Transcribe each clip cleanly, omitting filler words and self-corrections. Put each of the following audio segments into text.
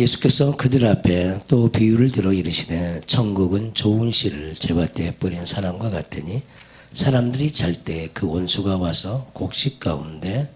예수께서 그들 앞에 또 비유를 들어 이르시되 천국은 좋은 씨를 제밭에 뿌린 사람과 같으니 사람들이 잘 때 그 원수가 와서 곡식 가운데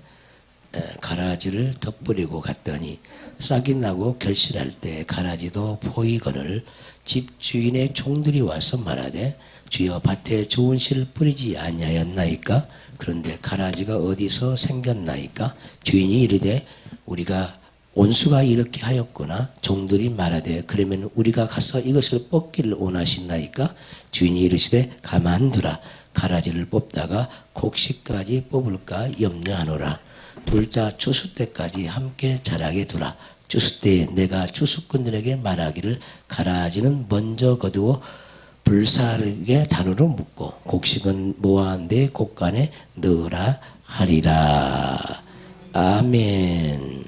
가라지를 덧뿌리고 갔더니 싹이 나고 결실할 때 가라지도 보이거늘 집 주인의 종들이 와서 말하되 주여 밭에 좋은 씨를 뿌리지 아니하였나이까? 그런데 가라지가 어디서 생겼나이까? 주인이 이르되 우리가 원수가 이렇게 하였구나. 종들이 말하되 그러면 우리가 가서 이것을 뽑기를 원하시나이까? 주인이 이르시되 가만두라. 가라지를 뽑다가 곡식까지 뽑을까 염려하노라. 둘 다 추수 때까지 함께 자라게 두라. 추수 때에 내가 추수꾼들에게 말하기를 가라지는 먼저 거두어 불사르게 단으로 묶고 곡식은 모아 내 곡간에 넣으라 하리라. 아멘.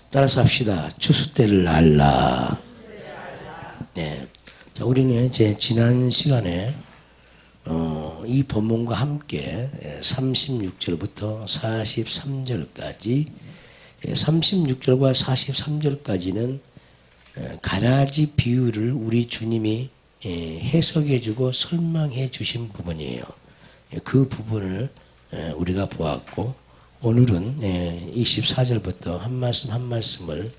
따라서 합시다. 추수 때를 알라. 네. 자, 우리는 이제 지난 시간에 이 본문과 함께 36절부터 43절까지 36절과 43절까지는 가라지 비유를 우리 주님이 해석해주고 설명해 주신 부분이에요. 그 부분을 우리가 보았고 오늘은 24절부터 한 말씀 한 말씀을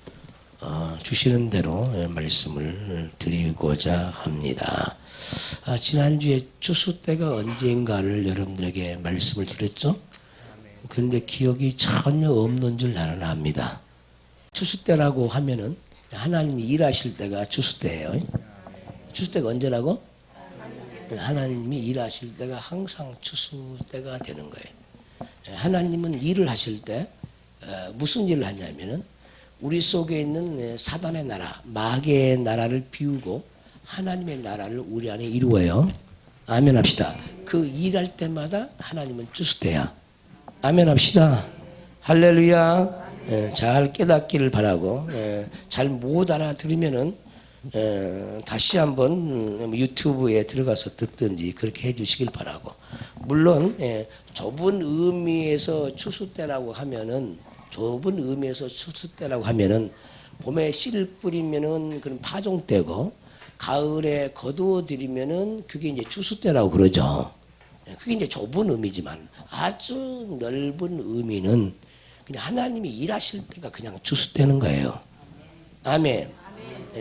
주시는 대로 말씀을 드리고자 합니다. 지난주에 추수 때가 언제인가를 여러분들에게 말씀을 드렸죠? 근데 기억이 전혀 없는 줄 나는 압니다. 추수 때라고 하면은 하나님이 일하실 때가 추수 때예요. 추수 때가 언제라고? 하나님이 일하실 때가 항상 추수 때가 되는 거예요. 하나님은 일을 하실 때 무슨 일을 하냐면은 우리 속에 있는 사단의 나라, 마귀의 나라를 비우고 하나님의 나라를 우리 안에 이루어요. 아멘 합시다. 그 일할 때마다 하나님은 추수 때야. 아멘 합시다. 할렐루야. 잘 깨닫기를 바라고 잘 못 알아들으면은 다시 한번 유튜브에 들어가서 듣든지 그렇게 해주시길 바라고. 물론 좁은 의미에서 추수 때라고 하면은 봄에 씨를 뿌리면은 그런 파종 때고 가을에 거두어 들이면은 그게 이제 추수 때라고 그러죠. 그게 이제 좁은 의미지만 아주 넓은 의미는 그냥 하나님이 일하실 때가 그냥 추수 때는 거예요. 아멘.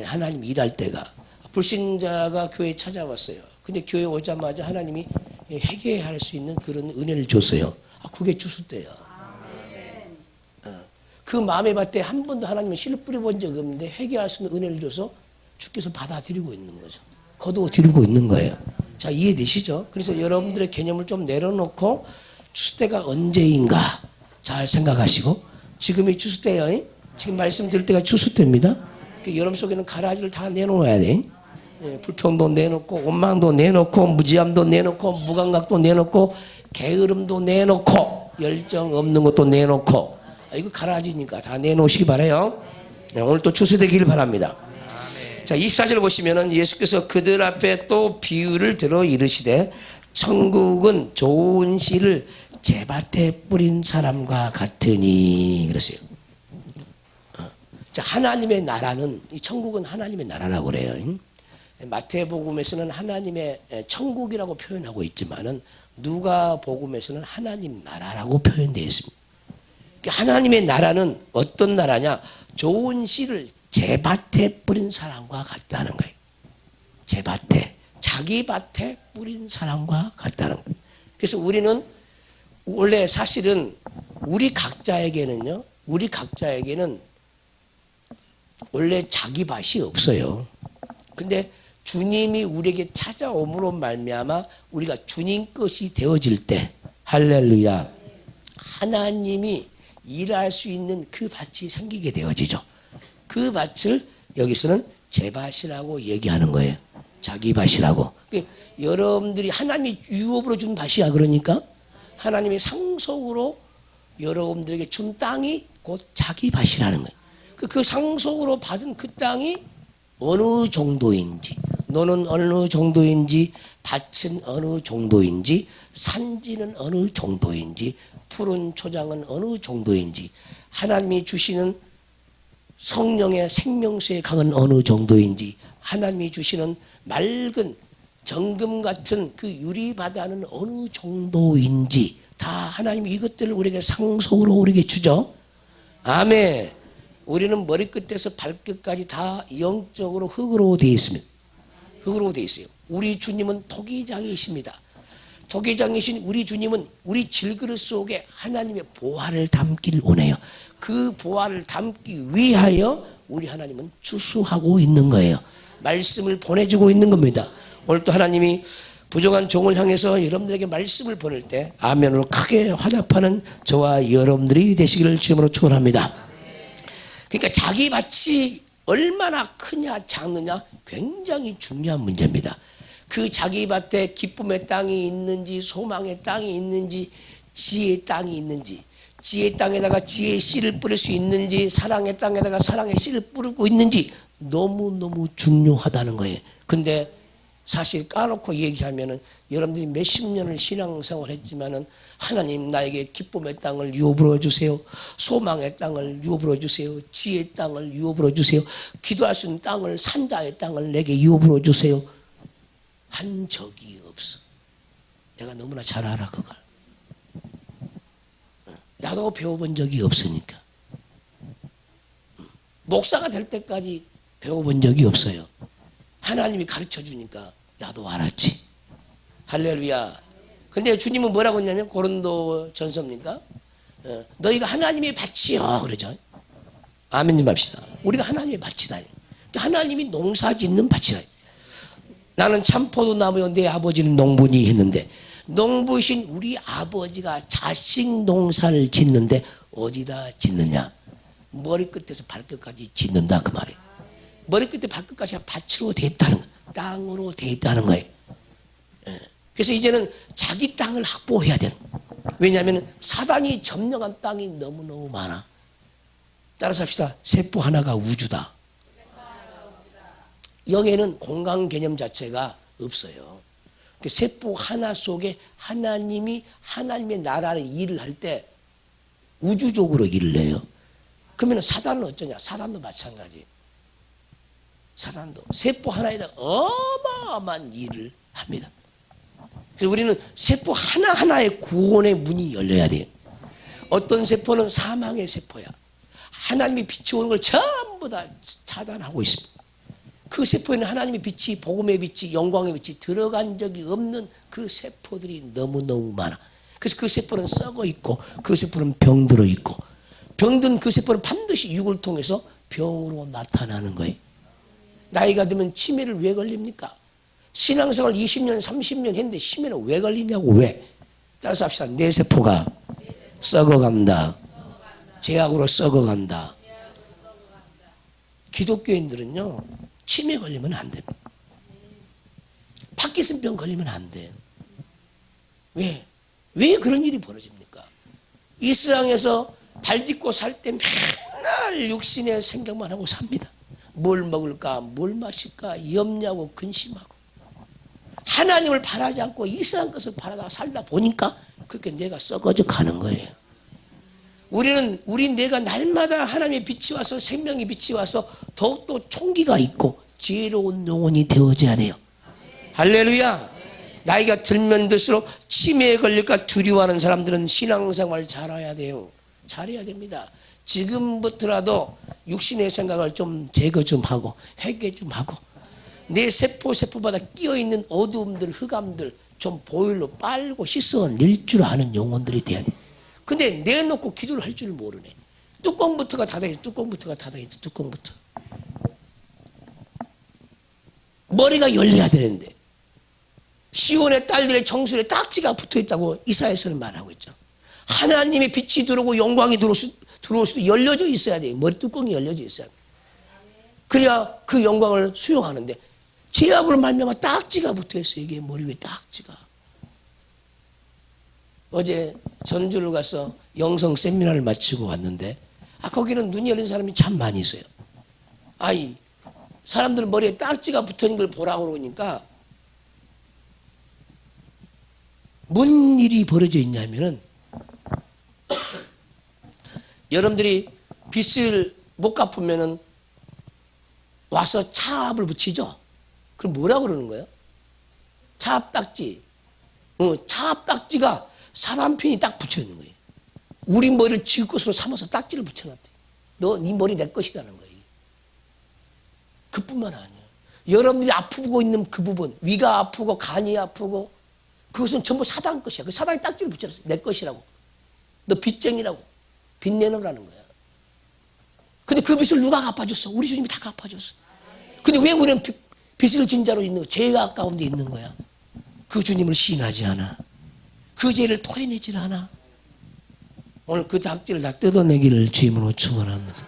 하나님이 일할 때가. 불신자가 교회에 찾아왔어요. 근데 교회에 오자마자 하나님이 회개할 수 있는 그런 은혜를 줬어요. 그게 추수 때야. 그 마음의 밭에 한 번도 하나님은 씨를 뿌려본 적이 없는데 회개할 수 있는 은혜를 줘서 주께서 받아들이고 있는 거죠. 거두어 드리고 있는 거예요. 자, 이해되시죠? 그래서 여러분들의 개념을 좀 내려놓고 추수 때가 언제인가 잘 생각하시고 지금이 추수 때예요. 지금 말씀드릴 때가 추수 때입니다. 여러분 속에는 가라지를 다 내놓아야 돼. 불평도 내놓고 원망도 내놓고 무지함도 내놓고 무감각도 내놓고 게으름도 내놓고 열정 없는 것도 내놓고 이거 가라지니까 다 내놓으시기 바라요. 오늘 또 추수되기를 바랍니다. 자, 24절 보시면은 예수께서 그들 앞에 또 비유를 들어 이르시되 천국은 좋은 씨를 제밭에 뿌린 사람과 같으니 그랬어요. 자, 하나님의 나라는 이 천국은 하나님의 나라라고 그래요. 마태복음에서는 하나님의 천국이라고 표현하고 있지만은 누가복음에서는 하나님 나라라고 표현되어 있습니다. 하나님의 나라는 어떤 나라냐? 좋은 씨를 제밭에 뿌린 사람과 같다는 거예요. 제밭에, 자기 밭에 뿌린 사람과 같다는 거예요. 그래서 우리는 원래 사실은 우리 각자에게는 원래 자기 밭이 없어요. 근데 주님이 우리에게 찾아옴으로 말미암아 우리가 주님 것이 되어질 때 할렐루야 하나님이 일할 수 있는 그 밭이 생기게 되어지죠. 그 밭을 여기서는 제 밭이라고 얘기하는 거예요. 자기 밭이라고. 여러분들이 하나님이 유업으로 준 밭이야. 그러니까 하나님의 상속으로 여러분들에게 준 땅이 곧 자기 밭이라는 거예요. 그 상속으로 받은 그 땅이 어느 정도인지, 너는 어느 정도인지, 밭은 어느 정도인지, 산지는 어느 정도인지, 푸른 초장은 어느 정도인지, 하나님이 주시는 성령의 생명수의 강은 어느 정도인지, 하나님이 주시는 맑은 정금 같은 그 유리바다는 어느 정도인지 다 하나님이 이것들을 우리에게 상속으로 우리에게 주죠. 아멘. 우리는 머리끝에서 발끝까지 다 영적으로 흙으로 되어 있습니다. 흙으로 되어 있어요. 우리 주님은 토기장이십니다. 토기장이신 우리 주님은 우리 질그릇 속에 하나님의 보화를 담기를 원해요. 그 보화를 담기 위하여 우리 하나님은 추수하고 있는 거예요. 말씀을 보내주고 있는 겁니다. 오늘 또 하나님이 부정한 종을 향해서 여러분들에게 말씀을 보낼 때 아멘으로 크게 화답하는 저와 여러분들이 되시기를 주님으로 축원합니다. 그러니까 자기 밭이 얼마나 크냐 작느냐 굉장히 중요한 문제입니다. 그 자기 밭에 기쁨의 땅이 있는지 소망의 땅이 있는지 지혜의 땅이 있는지, 지혜의 땅에다가 지혜의 씨를 뿌릴 수 있는지 사랑의 땅에다가 사랑의 씨를 뿌리고 있는지 너무너무 중요하다는 거예요. 근데 사실 까놓고 얘기하면은 여러분들이 몇십 년을 신앙생활 했지만은 하나님 나에게 기쁨의 땅을 유업으로 주세요. 소망의 땅을 유업으로 주세요. 지혜의 땅을 유업으로 주세요. 기도할 수 있는 땅을 산자의 땅을 내게 유업으로 주세요. 한 적이 없어. 내가 너무나 잘 알아 그걸. 나도 배워본 적이 없으니까. 목사가 될 때까지 배워본 적이 없어요. 하나님이 가르쳐 주니까 나도 알았지. 할렐루야. 근데 주님은 뭐라고 했냐면 고린도 전서입니까? 너희가 하나님의 밭이요 그러죠. 아멘 좀 합시다. 우리가 하나님의 밭이다. 하나님이 농사 짓는 밭이다. 나는 참포도나무요 내 아버지는 농부니 했는데 농부신 우리 아버지가 자식 농사를 짓는데 어디다 짓느냐? 머리끝에서 발끝까지 짓는다 그 말이에요. 머리끝에 발끝까지 밭으로 돼 있다는 거예요. 땅으로 돼 있다는 거예요. 그래서 이제는 자기 땅을 확보해야 되는 거예요. 왜냐하면 사단이 점령한 땅이 너무너무 많아. 따라서 합시다. 세포 하나가 우주다. 영에는 공간 개념 자체가 없어요. 세포 하나 속에 하나님이 하나님의 나라의 일을 할 때 우주적으로 일을 해요. 그러면 사단은 어쩌냐? 사단도 마찬가지. 사단도 세포 하나에다 어마어마한 일을 합니다. 그래서 우리는 세포 하나하나의 구원의 문이 열려야 돼요. 어떤 세포는 사망의 세포야. 하나님이 빛이 오는 걸 전부 다 차단하고 있습니다. 그 세포에는 하나님의 빛이, 복음의 빛이, 영광의 빛이 들어간 적이 없는 그 세포들이 너무너무 많아. 그래서 그 세포는 썩어 있고 그 세포는 병들어 있고 병든 그 세포는 반드시 육을 통해서 병으로 나타나는 거예요. 나이가 들면 치매를 왜 걸립니까? 신앙생활 20년, 30년 했는데 치매는 왜 걸리냐고. 왜? 따라서 합시다. 내 세포가 썩어간다. 죄악으로 썩어간다. 기독교인들은요 치매 걸리면 안 됩니다. 파킨슨병 걸리면 안 돼요. 왜? 왜 그런 일이 벌어집니까? 이 세상에서 발 딛고 살 때 맨날 육신의 생각만 하고 삽니다. 뭘 먹을까, 뭘 마실까 염려하고 근심하고 하나님을 바라지 않고 이 세상 것을 바라다가 살다 보니까 그렇게 내가 썩어져 가는 거예요. 우리 내가 날마다 하나님의 빛이 와서 생명의 빛이 와서 더욱더 총기가 있고 지혜로운 영혼이 되어져야 돼요. 할렐루야. 나이가 들면 들수록 치매에 걸릴까 두려워하는 사람들은 신앙생활 잘해야 돼요. 잘해야 됩니다. 지금부터라도 육신의 생각을 좀 제거 좀 하고 회개 좀 하고 내 세포마다 끼어있는 어두움들 흑암들 좀 보일로 빨고 씻어낼 줄 아는 영혼들이 돼야 돼. 근데 내놓고 기도를 할 줄 모르네. 뚜껑부터가 닫아있어. 뚜껑부터가 닫아있어. 뚜껑부터. 머리가 열려야 되는데 시온의 딸들의 정수에 딱지가 붙어있다고 이사야서는 말하고 있죠. 하나님의 빛이 들어오고 영광이 들어올 수도 열려져 있어야 돼요. 머리 뚜껑이 열려져 있어야 돼요. 그래야 그 영광을 수용하는데 죄악으로 말미암아 딱지가 붙어있어요. 이게 머리 위에 딱지가. 어제 전주를 가서 영성 세미나를 마치고 왔는데 거기는 눈이 열린 사람이 참 많이 있어요. 사람들은 머리에 딱지가 붙어있는 걸 보라고 그러니까 뭔 일이 벌어져 있냐면은 여러분들이 빗을 못 갚으면은 와서 차압을 붙이죠. 그럼 뭐라 그러는 거예요? 차압 딱지. 차압 딱지가 사단편이 딱 붙여 있는 거예요. 우리 머리를 지 것으로 삼아서 딱지를 붙여놨대. 너 네 머리 내 것이라는 거예요. 그뿐만 아니에요. 여러분들이 아프고 있는 그 부분, 위가 아프고 간이 아프고 그것은 전부 사단 것이야. 그 사단이 딱지를 붙여놨어요. 내 것이라고. 너 빚쟁이라고. 빚 내놓으라는 거야. 근데 그 빚을 누가 갚아줬어? 우리 주님이 다 갚아줬어. 근데 왜 우리는 빚을 진 자로 있는 거야? 죄가 가운데 있는 거야. 그 주님을 시인하지 않아. 그 죄를 토해내질 않아. 오늘 그 딱지를 다 뜯어내기를 주임으로 축원합니다.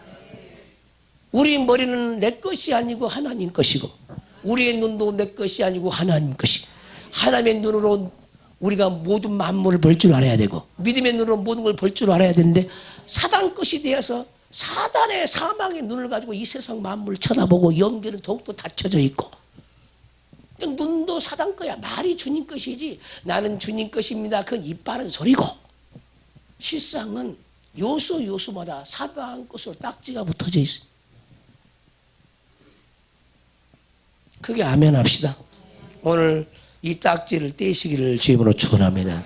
우리 머리는 내 것이 아니고 하나님 것이고, 우리의 눈도 내 것이 아니고 하나님 것이. 하나님의 눈으로 우리가 모든 만물을 볼 줄 알아야 되고, 믿음의 눈으로 모든 걸 볼 줄 알아야 되는데, 사단 것이 되어서 사단의 사망의 눈을 가지고 이 세상 만물을 쳐다보고 영계는 더욱더 닫혀져 있고, 눈도 사단 거야. 말이 주님 것이지 나는 주님 것입니다. 그건 입 바른 소리고, 실상은 요소마다 사단 것으로 딱지가 붙어져 있어요. 그게 아멘 합시다. 오늘 이 딱지를 떼시기를 주임으로 축원합니다.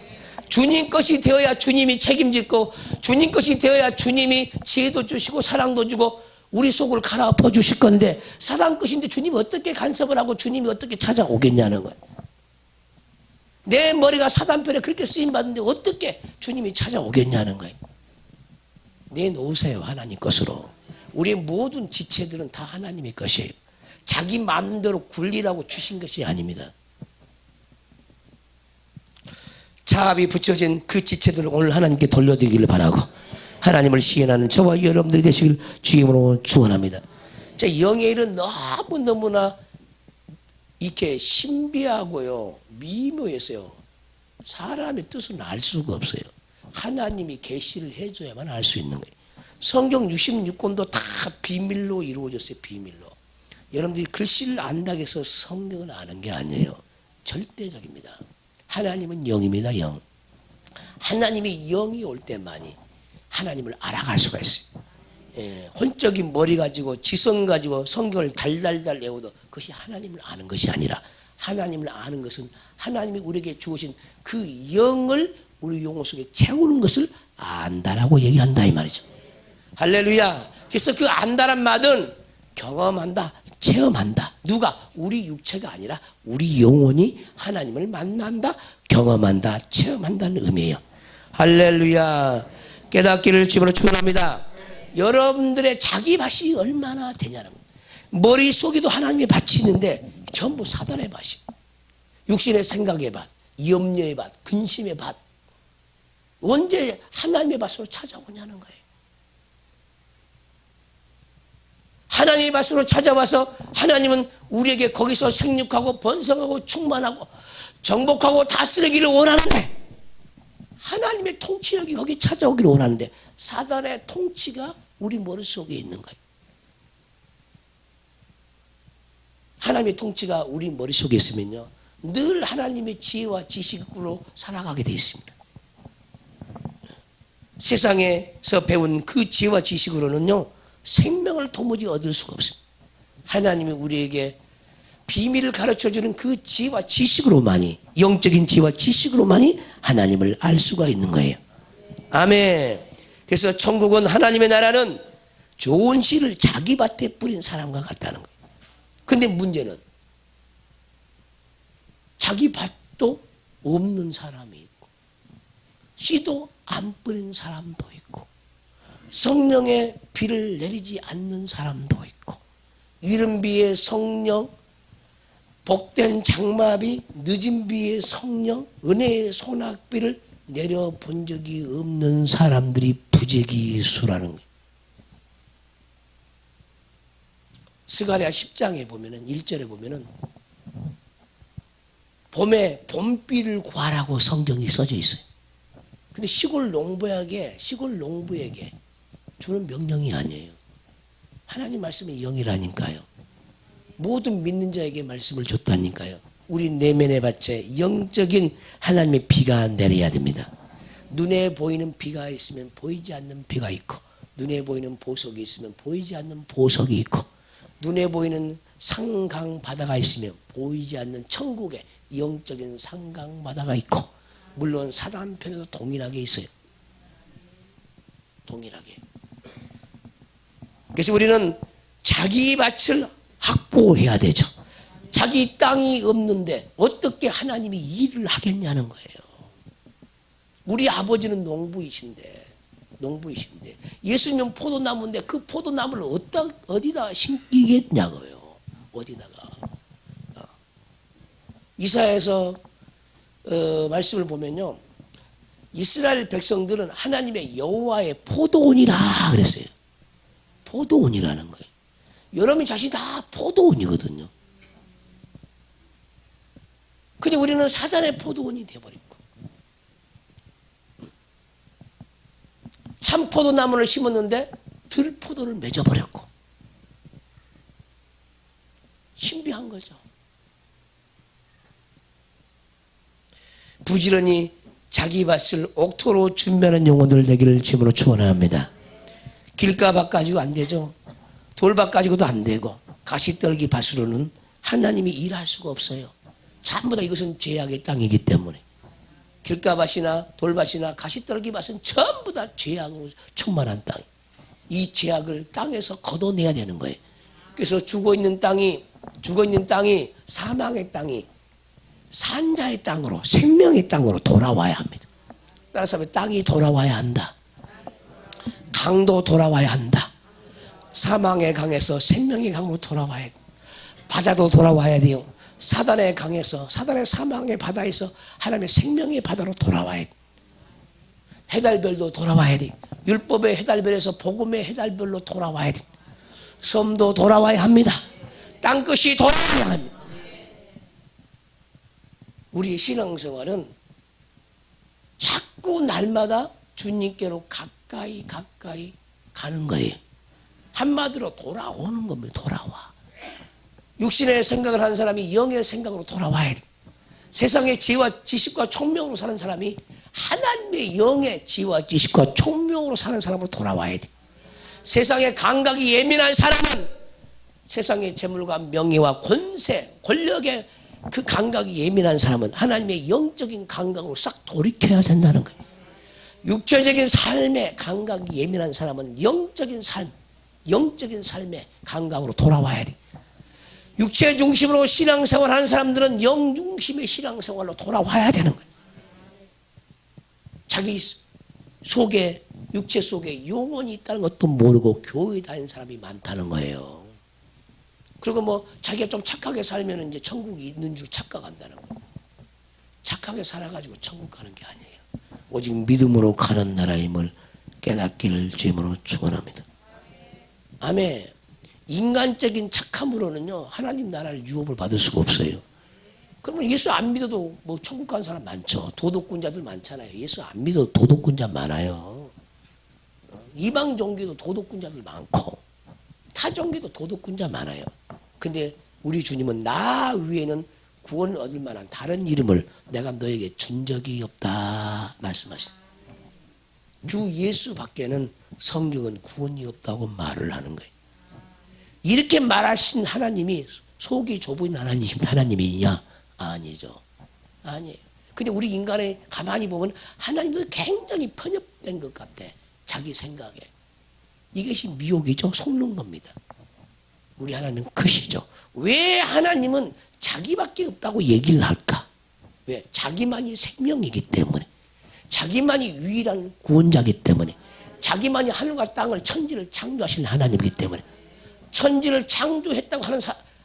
주님 것이 되어야 주님이 책임질 거, 주님 것이 되어야 주님이 지혜도 주시고 사랑도 주고 우리 속을 갈아엎어 주실 건데, 사단 것인데 주님이 어떻게 간섭을 하고 주님이 어떻게 찾아오겠냐는 거예요. 내 머리가 사단편에 그렇게 쓰임받는데 어떻게 주님이 찾아오겠냐는 거예요. 내놓으세요. 하나님 것으로. 우리의 모든 지체들은 다 하나님의 것이에요. 자기 마음대로 굴리라고 주신 것이 아닙니다. 차압이 붙여진 그 지체들을 오늘 하나님께 돌려드리기를 바라고, 하나님을 시인하는 저와 여러분들이 되시길 주임으로 축원합니다. 영의 일은 너무너무나 이렇게 신비하고요, 미묘해서요, 사람의 뜻은 알 수가 없어요. 하나님이 계시를 해줘야만 알 수 있는 거예요. 성경 66권도 다 비밀로 이루어졌어요. 비밀로. 여러분들이 글씨를 안다고 해서 성경을 아는 게 아니에요. 절대적입니다. 하나님은 영입니다. 영. 하나님이 영이 올 때만이 하나님을 알아갈 수가 있어요. 혼적인 머리 가지고 지성 가지고 성경을 달달달 외워도 그것이 하나님을 아는 것이 아니라, 하나님을 아는 것은 하나님이 우리에게 주신 그 영을 우리 영혼 속에 채우는 것을 안다라고 얘기한다 이 말이죠. 할렐루야. 그래서 그 안다란 말은 경험한다, 체험한다. 누가? 우리 육체가 아니라 우리 영혼이 하나님을 만난다, 경험한다, 체험한다는 의미예요. 할렐루야. 깨닫기를 주님으로 축원합니다. 여러분들의 자기 밭이 얼마나 되냐는 거예요. 머릿속에도 하나님의 밭이 있는데 전부 사단의 밭이, 육신의 생각의 밭, 염려의 밭, 근심의 밭, 언제 하나님의 밭으로 찾아오냐는 거예요. 하나님의 밭으로 찾아와서 하나님은 우리에게 거기서 생육하고 번성하고 충만하고 정복하고 다스리기를 원하는데, 하나님의 통치력이 거기 찾아오기를 원하는데 사단의 통치가 우리 머릿속에 있는 거예요. 하나님의 통치가 우리 머릿속에 있으면요, 늘 하나님의 지혜와 지식으로 살아가게 되어 있습니다. 세상에서 배운 그 지혜와 지식으로는요, 생명을 도무지 얻을 수가 없습니다. 하나님이 우리에게 비밀을 가르쳐주는 그 지혜와 지식으로만이, 영적인 지혜와 지식으로만이 하나님을 알 수가 있는 거예요. 아멘. 그래서 천국은, 하나님의 나라는 좋은 씨를 자기 밭에 뿌린 사람과 같다는 거예요. 근데 문제는 자기 밭도 없는 사람이 있고, 씨도 안 뿌린 사람도 있고, 성령의 비를 내리지 않는 사람도 있고, 이른 비에 성령, 복된 장마비, 늦은 비에 성령, 은혜의 소낙비를 내려본 적이 없는 사람들이 부재기수라는 거예요. 스가랴 10장에 보면은 1절에 보면은 봄에 봄비를 구하라고 성경이 써져 있어요. 근데 시골 농부에게 주는 명령이 아니에요. 하나님 말씀이 영이라니까요. 모든 믿는 자에게 말씀을 줬다니까요. 우리 내면의 밭에 영적인 하나님의 비가 내려야 됩니다. 눈에 보이는 비가 있으면 보이지 않는 비가 있고, 눈에 보이는 보석이 있으면 보이지 않는 보석이 있고, 눈에 보이는 상강 바다가 있으면 보이지 않는 천국의 영적인 상강 바다가 있고, 물론 사단 편에도 동일하게 있어요. 동일하게. 그래서 우리는 자기 밭을 확보해야 되죠. 자기 땅이 없는데 어떻게 하나님이 일을 하겠냐는 거예요. 우리 아버지는 농부이신데 예수님은 포도나무인데 그 포도나무를 어디다 심기겠냐고요. 어디다가. 이사야에서 말씀을 보면요, 이스라엘 백성들은 하나님의 여호와의 포도원이라 그랬어요. 포도원이라는 거예요. 여러분 자신이 다 포도원이거든요. 근데 우리는 사단의 포도원이 되어버린 거. 참 포도나무를 심었는데 들포도를 맺어버렸고, 신비한 거죠. 부지런히 자기 밭을 옥토로 준비하는 영혼들 되기를 주님으로 축원합니다. 길가밭 가지고 안 되죠. 돌밭 가지고도 안 되고, 가시떨기 밭으로는 하나님이 일할 수가 없어요. 전부 다 이것은 죄악의 땅이기 때문에. 길가밭이나 돌밭이나 가시떨기 밭은 전부 다 죄악으로 충만한 땅. 이 죄악을 땅에서 걷어내야 되는 거예요. 그래서 죽어있는 땅이 사망의 땅이 산자의 땅으로, 생명의 땅으로 돌아와야 합니다. 따라서 땅이 돌아와야 한다. 강도 돌아와야 한다. 사망의 강에서 생명의 강으로 돌아와야 돼. 바다도 돌아와야 돼요. 사단의 강에서, 사단의 사망의 바다에서 하나님의 생명의 바다로 돌아와야 돼. 해달별도 돌아와야 돼. 율법의 해달별에서 복음의 해달별로 돌아와야 돼. 섬도 돌아와야 합니다. 땅끝이 돌아와야 합니다. 우리의 신앙생활은 자꾸 날마다 주님께로 가까이 가는 거예요. 한마디로 돌아오는 겁니다. 돌아와. 육신의 생각을 하는 사람이 영의 생각으로 돌아와야 돼. 세상의 지혜와 지식과 총명으로 사는 사람이 하나님의 영의 지혜와 지식과 총명으로 사는 사람으로 돌아와야 돼. 세상의 감각이 예민한 사람은 세상의 재물과 명예와 권세, 권력의 그 감각이 예민한 사람은 하나님의 영적인 감각으로 싹 돌이켜야 된다는 거예요. 육체적인 삶의 감각이 예민한 사람은 영적인 삶의 감각으로 돌아와야 돼. 육체 중심으로 신앙생활 하는 사람들은 영 중심의 신앙생활로 돌아와야 되는 거예요. 자기 속에, 육체 속에 영혼이 있다는 것도 모르고 교회 다니는 사람이 많다는 거예요. 그리고 자기가 좀 착하게 살면 이제 천국이 있는 줄 착각한다는 거예요. 착하게 살아가지고 천국 가는 게 아니에요. 오직 믿음으로 가는 나라임을 깨닫기를 주님으로 축원합니다. 아멘. 인간적인 착함으로는요, 하나님 나라를 유업을 받을 수가 없어요. 그러면 예수 안 믿어도 천국 가는 사람 많죠. 도덕군자들 많잖아요. 예수 안 믿어도 도덕군자 많아요. 이방 종교도 도덕군자들 많고, 타 종교도 도덕군자 많아요. 근데 우리 주님은 나 위에는 구원을 얻을 만한 다른 이름을 내가 너에게 준 적이 없다 말씀하시죠. 주 예수 밖에는 성경은 구원이 없다고 말을 하는 거예요. 이렇게 말하신 하나님이 속이 좁은 하나님이냐? 아니죠. 아니에요. 근데 우리 인간의 가만히 보면 하나님도 굉장히 편협된 것 같아. 자기 생각에. 이것이 미혹이죠. 속는 겁니다. 우리 하나님은 크시죠. 왜 하나님은 자기밖에 없다고 얘기를 할까? 왜? 자기만이 생명이기 때문에. 자기만이 유일한 구원자이기 때문에. 자기만이 하늘과 땅을 천지를 창조하신 하나님이기 때문에. 천지를 창조했다고 하는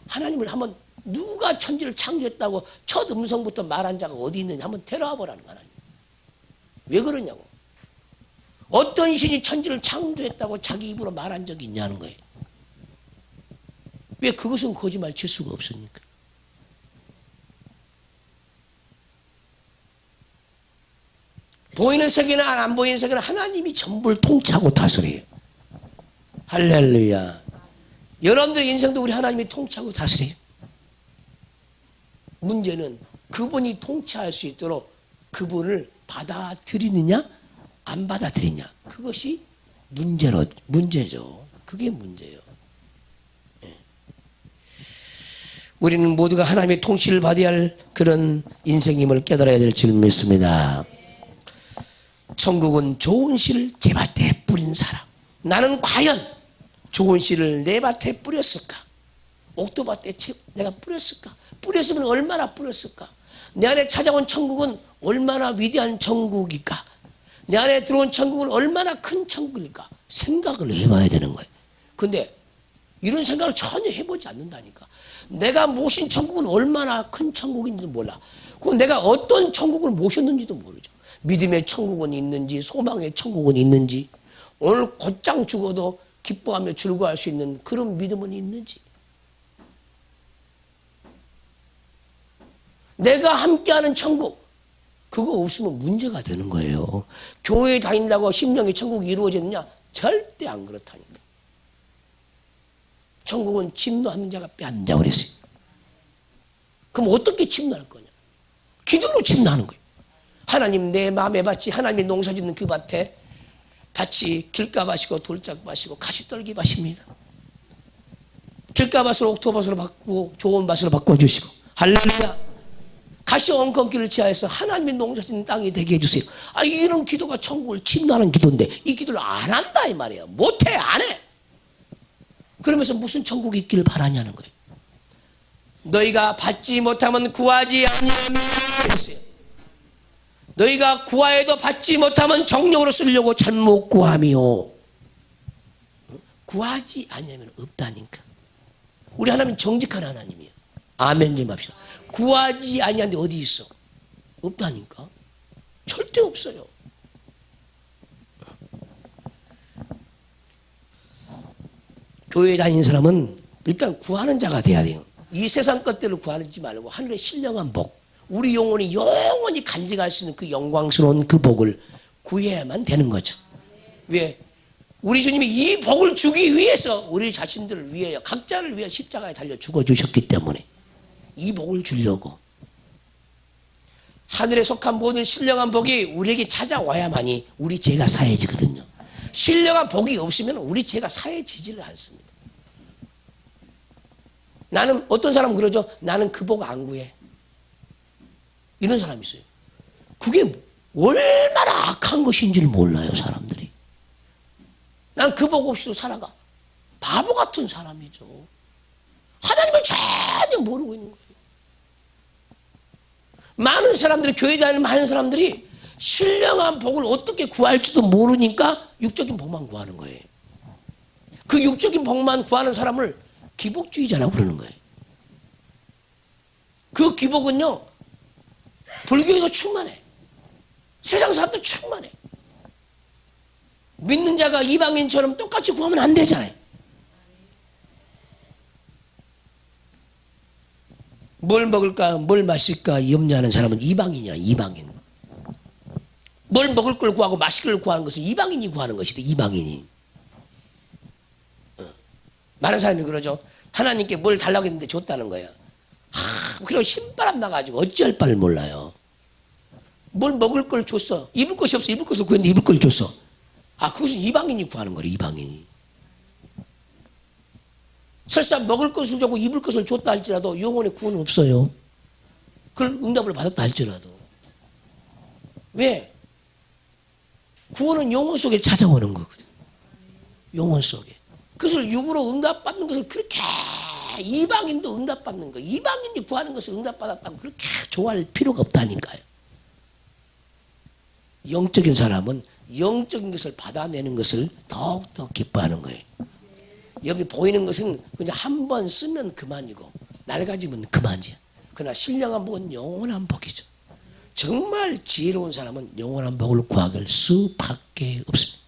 하나님을 한번 누가 천지를 창조했다고 첫 음성부터 말한 자가 어디 있느냐 한번 데려와 보라는 거야. 왜 그러냐고. 어떤 신이 천지를 창조했다고 자기 입으로 말한 적이 있냐는 거예요. 왜 그것은 거짓말 칠 수가 없으니까. 보이는 세계나 안 보이는 세계는 하나님이 전부를 통치하고 다스려요. 할렐루야. 여러분들의 인생도 우리 하나님이 통치하고 다스려요. 문제는 그분이 통치할 수 있도록 그분을 받아들이느냐 안 받아들이냐, 그것이 문제죠. 그게 문제예요. 예. 우리는 모두가 하나님의 통치를 받아야 할 그런 인생임을 깨달아야 될 줄 믿습니다. 천국은 좋은 씨를 제 밭에 뿌린 사람. 나는 과연 좋은 씨를 내 밭에 뿌렸을까? 옥토밭에 내가 뿌렸을까? 뿌렸으면 얼마나 뿌렸을까? 내 안에 찾아온 천국은 얼마나 위대한 천국일까? 내 안에 들어온 천국은 얼마나 큰 천국일까? 생각을 해봐야 되는 거예요. 근데 이런 생각을 전혀 해보지 않는다니까. 내가 모신 천국은 얼마나 큰 천국인지도 몰라. 그리고 내가 어떤 천국을 모셨는지도 모르죠. 믿음의 천국은 있는지, 소망의 천국은 있는지, 오늘 곧장 죽어도 기뻐하며 즐거워할 수 있는 그런 믿음은 있는지. 내가 함께하는 천국, 그거 없으면 문제가 되는 거예요. 교회 다닌다고 심령의 천국이 이루어졌느냐? 절대 안 그렇다니까. 천국은 침노하는 자가 빼앗는 자고 그랬어요. 그럼 어떻게 침노할 거냐? 기도로 침노하는 거예요. 하나님 내 마음의 밭이 하나님이 농사짓는 그 밭에 밭이 길가밭이고 돌짝밭이고 가시떨기 밭입니다. 길가밭으로 옥토밭으로 바꾸고 좋은 밭으로 바꿔주시고 할렐루야. 가시 엉겅퀴를 지하해서 하나님의 농사짓는 땅이 되게 해주세요. 이런 기도가 천국을 침노하는 기도인데 이 기도를 안 한다 이 말이에요. 못해 안 해. 그러면서 무슨 천국이 있기를 바라냐는 거예요. 너희가 받지 못하면 구하지 아니하면 했어요. 너희가 구하여도 받지 못하면 정욕으로 쓰려고 잘못 구함이요. 구하지 아니하면 없다니까. 우리 하나님 정직한 하나님이에요. 아멘 좀 합시다. 구하지 아니하는데 어디 있어? 없다니까. 절대 없어요. 교회에 다니는 사람은 일단 구하는 자가 돼야 돼요. 이 세상 것들을 구하지 말고 하늘의 신령한 복, 우리 영혼이 영원히 간직할 수 있는 그 영광스러운 그 복을 구해야만 되는 거죠. 왜? 우리 주님이 이 복을 주기 위해서 우리 자신들을 위하여 각자를 위해 십자가에 달려 죽어주셨기 때문에 이 복을 주려고. 하늘에 속한 모든 신령한 복이 우리에게 찾아와야만이 우리 죄가 사해지거든요. 신령한 복이 없으면 우리 죄가 사해지지를 않습니다. 나는 어떤 사람은 그러죠. 나는 그 복 안 구해. 이런 사람이 있어요. 그게 얼마나 악한 것인지를 몰라요 사람들이. 난 그 복 없이도 살아가. 바보 같은 사람이죠. 하나님을 전혀 모르고 있는 거예요. 많은 사람들이 교회 다니는 많은 사람들이 신령한 복을 어떻게 구할지도 모르니까 육적인 복만 구하는 거예요. 그 육적인 복만 구하는 사람을 기복주의자라고 그러는 거예요. 그 기복은요 불교에도 충만해. 세상 사람도 충만해. 믿는 자가 이방인처럼 똑같이 구하면 안 되잖아요. 뭘 먹을까 뭘 마실까 염려하는 사람은 이방인이야. 이방인. 뭘 먹을 걸 구하고 마실 걸 구하는 것은 이방인이 구하는 것이다. 이방인이. 많은 사람이 그러죠. 하나님께 뭘 달라고 했는데 줬다는 거예요. 그리고 신바람 나가지고 어찌할 바를 몰라요. 뭘 먹을 걸 줬어. 입을 것이 없어. 입을 것을 구했는데 입을 걸 줬어. 그것은 이방인이 구하는 거래. 이방인이. 설사 먹을 것을 주고 입을 것을 줬다 할지라도 영혼의 구원은 없어요. 그걸 응답을 받았다 할지라도. 왜? 구원은 영혼 속에 찾아오는 거거든. 영혼 속에. 그것을 육으로 응답받는 것을 그렇게 이방인도 응답받는 거. 이방인이 구하는 것을 응답받았다고 그렇게 좋아할 필요가 없다니까요. 영적인 사람은 영적인 것을 받아내는 것을 더욱더 기뻐하는 거예요. 여기 보이는 것은 그냥 한 번 쓰면 그만이고 낡아지면 그만이야. 그러나 신령한 복은 영원한 복이죠. 정말 지혜로운 사람은 영원한 복을 구할 수밖에 없습니다.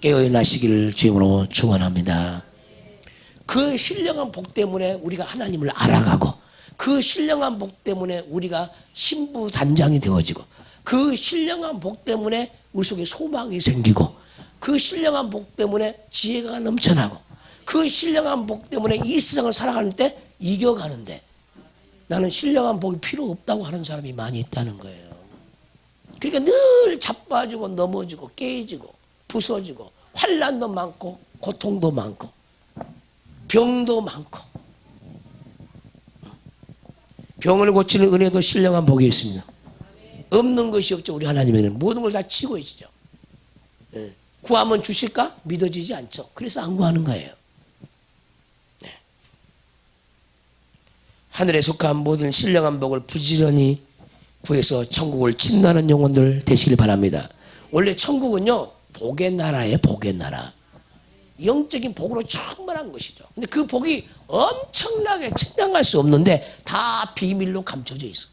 깨어나시기를 주님으로 축원합니다. 그 신령한 복 때문에 우리가 하나님을 알아가고 그 신령한 복 때문에 우리가 신부단장이 되어지고 그 신령한 복 때문에 우리 속에 소망이 생기고 그 신령한 복 때문에 지혜가 넘쳐나고 그 신령한 복 때문에 이 세상을 살아가는 때 이겨가는데 나는 신령한 복이 필요 없다고 하는 사람이 많이 있다는 거예요. 그러니까 늘 자빠지고 넘어지고 깨지고 부서지고 환난도 많고 고통도 많고 병도 많고 병을 고치는 은혜도 신령한 복이 있습니다. 없는 것이 없죠. 우리 하나님에는 모든 걸 다 치고 계시죠. 구하면 주실까? 믿어지지 않죠. 그래서 안 구하는 거예요. 네. 하늘에 속한 모든 신령한 복을 부지런히 구해서 천국을 친다는 영혼들 되시길 바랍니다. 원래 천국은요 복의 나라예요. 복의 나라. 영적인 복으로 충만한 것이죠. 근데 그 복이 엄청나게 측량할 수 없는데 다 비밀로 감춰져 있어.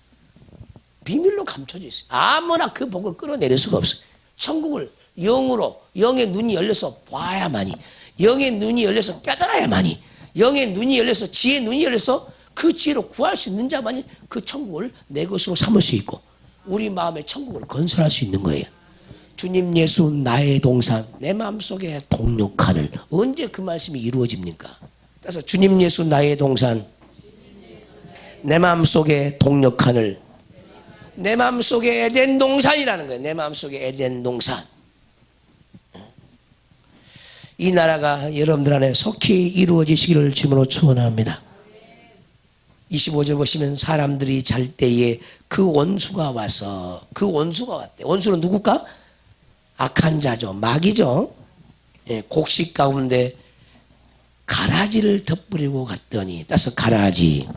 비밀로 감춰져 있어요. 아무나 그 복을 끌어내릴 수가 없어요. 천국을 영으로 영의 눈이 열려서 봐야만이, 영의 눈이 열려서 깨달아야만이, 영의 눈이 열려서 지혜의 눈이 열려서 그 지혜로 구할 수 있는 자만이 그 천국을 내 것으로 삼을 수 있고 우리 마음의 천국을 건설할 수 있는 거예요. 주님 예수 나의 동산 내 마음속에 동력하늘. 언제 그 말씀이 이루어집니까? 따라서 주님 예수 나의 동산 내 마음속에 동력하늘. 내 마음속에 에덴 동산이라는 거예요. 내 마음속에 에덴 동산. 이 나라가 여러분들 안에 속히 이루어지시기를 주님으로 축원합니다. 25절 보시면 사람들이 잘 때에 그 원수가 와서 그 원수가 왔대. 원수는 누굴까? 악한 자죠. 마귀죠. 예, 곡식 가운데 가라지를 덧뿌리고 갔더니 따서 가라지.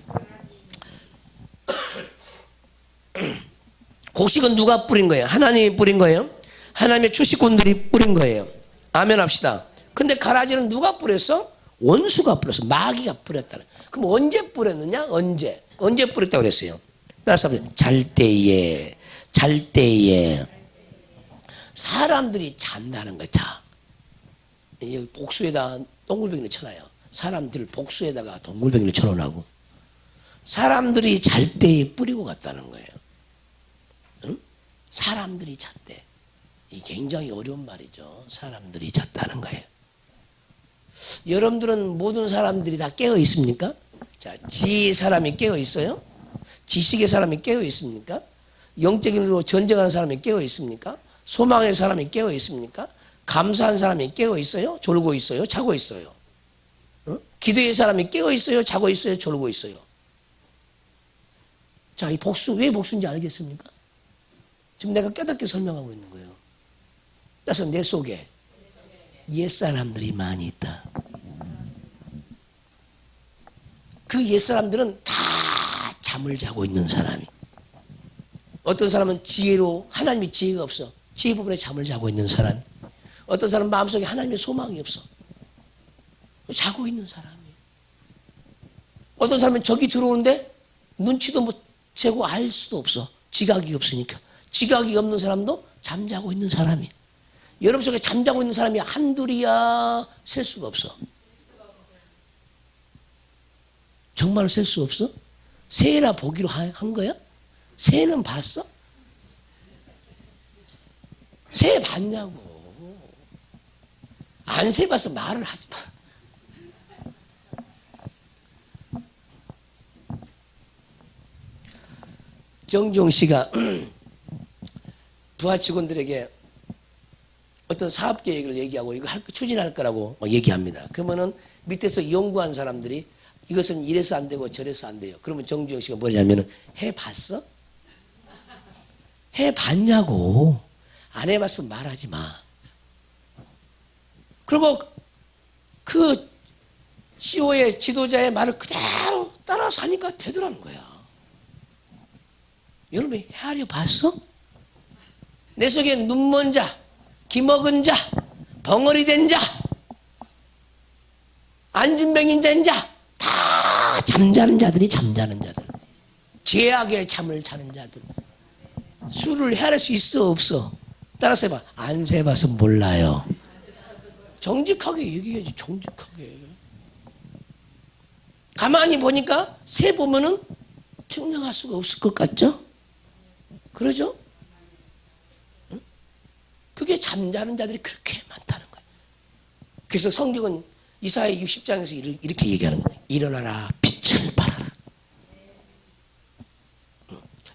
곡식은 누가 뿌린 거예요? 하나님이 뿌린 거예요? 하나님의 주식꾼들이 뿌린 거예요. 아멘 합시다. 근데 가라지는 누가 뿌렸어? 원수가 뿌렸어. 마귀가 뿌렸다는. 그럼 언제 뿌렸느냐? 언제 뿌렸다고 그랬어요? 따라서 잘 때에 사람들이 잔다는 거죠. 복수에다 동글뱅이를 쳐놔요. 사람들 복수에다가 동글뱅이를 쳐놓으라고. 사람들이 잘 때에 뿌리고 갔다는 거예요. 응? 사람들이 잤대. 이게 굉장히 어려운 말이죠. 사람들이 잤다는 거예요. 여러분들은 모든 사람들이 다 깨어 있습니까? 자, 지혜의 사람이 깨어 있어요? 지식의 사람이 깨어 있습니까? 영적인 으로 전쟁하는 사람이 깨어 있습니까? 소망의 사람이 깨어 있습니까? 감사한 사람이 깨어 있어요? 졸고 있어요? 자고 있어요? 기도의 사람이 깨어 있어요? 자고 있어요? 졸고 있어요? 자, 이 복수 왜 복수인지 알겠습니까? 지금 내가 깨닫게 설명하고 있는 거예요. 그래서 내 속에 옛사람들이 많이 있다. 그 옛사람들은 다 잠을 자고 있는 사람이. 어떤 사람은 지혜로 하나님의 지혜가 없어. 지혜 부분에 잠을 자고 있는 사람. 어떤 사람은 마음속에 하나님의 소망이 없어. 자고 있는 사람이. 어떤 사람은 적이 들어오는데 눈치도 못 채고 알 수도 없어. 지각이 없으니까. 지각이 없는 사람도 잠자고 있는 사람이. 여러분 속에 잠자고 있는 사람이 한둘이야 셀 수가 없어. 정말 셀 수 없어? 새나 보기로 한 거야? 새는 봤어? 새 봤냐고. 안 새 봐서 말을 하지 마. 정종 씨가 부하 직원들에게 어떤 사업 계획을 얘기하고 이거 추진할 거라고 얘기합니다. 그러면은 밑에서 연구한 사람들이 이것은 이래서 안 되고 저래서 안 돼요. 그러면 정주영 씨가 뭐냐면은 해봤어? 해봤냐고. 안 해봤으면 말하지 마. 그리고 그 CEO의 지도자의 말을 그대로 따라서 하니까 되더라는 거야. 여러분 헤아려 봤어? 내 속에 눈먼 자, 기먹은 자, 벙어리 된 자, 안진병인 된 자, 다 잠자는 자들이 잠자는 자들. 죄악의 잠을 자는 자들. 수를 헤아릴 수 있어 없어? 따라서 해봐. 안 세봐서 몰라요. 정직하게 얘기해야지. 정직하게. 가만히 보니까 세 보면은 증명할 수가 없을 것 같죠? 그러죠? 응? 그게 잠자는 자들이 그렇게 많다는 거예요. 그래서 성경은 이사야 60장에서 이렇게 얘기하는 거예요. 일어나라 빛을 발하라.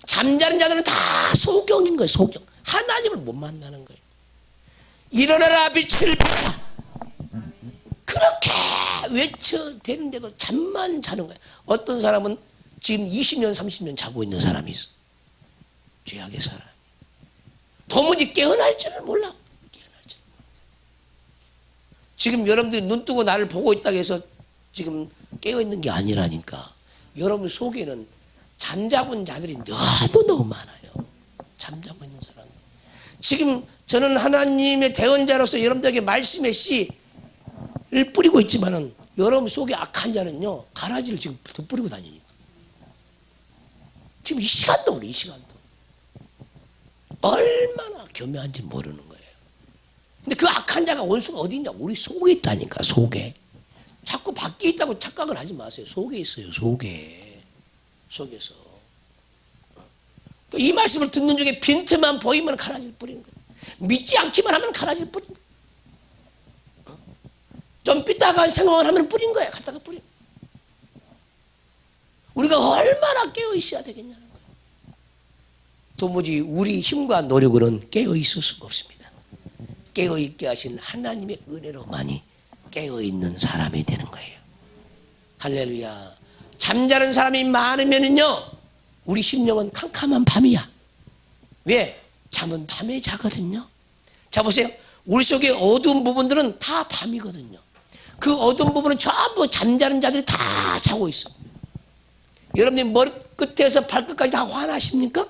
잠자는 자들은 다 소경인 거예요. 소경. 하나님을 못 만나는 거예요. 일어나라 빛을 발하라. 그렇게 외쳐대는데도 잠만 자는 거예요. 어떤 사람은 지금 20년 30년 자고 있는 사람이 있어. 죄악의 사람. 도무지 깨어날 줄을 몰라. 깨어날 줄. 지금 여러분들이 눈 뜨고 나를 보고 있다고 해서 지금 깨어있는 게 아니라니까. 여러분 속에는 잠자고 있는 자들이 너무너무 많아요. 잠자고 있는 사람들. 지금 저는 하나님의 대언자로서 여러분들에게 말씀의 씨를 뿌리고 있지만은 여러분 속에 악한 자는요, 가라지를 지금 덧뿌리고 다니니까. 지금 이 시간도 그래, 이 시간도. 얼마나 교묘한지 모르는 거예요. 근데 그 악한 자가 원수가 어디 있냐? 우리 속에 있다니까, 속에. 자꾸 밖에 있다고 착각을 하지 마세요. 속에 있어요, 속에. 속에서. 이 말씀을 듣는 중에 빈틈만 보이면 가라지를 뿌리는 거예요. 믿지 않기만 하면 가라지를 뿌리는 거예요. 좀 삐딱한 생각을 하면 뿌린 거예요. 갖다가 뿌린 거예요. 우리가 얼마나 깨어 있어야 되겠냐는 거예요. 도무지 우리 힘과 노력으로는 깨어 있을 수가 없습니다. 깨어 있게 하신 하나님의 은혜로만이 깨어 있는 사람이 되는 거예요. 할렐루야. 잠자는 사람이 많으면은요, 우리 심령은 캄캄한 밤이야. 왜? 잠은 밤에 자거든요. 자, 보세요. 우리 속에 어두운 부분들은 다 밤이거든요. 그 어두운 부분은 전부 잠자는 자들이 다 자고 있어. 여러분들 머리끝에서 발끝까지 다 화나십니까?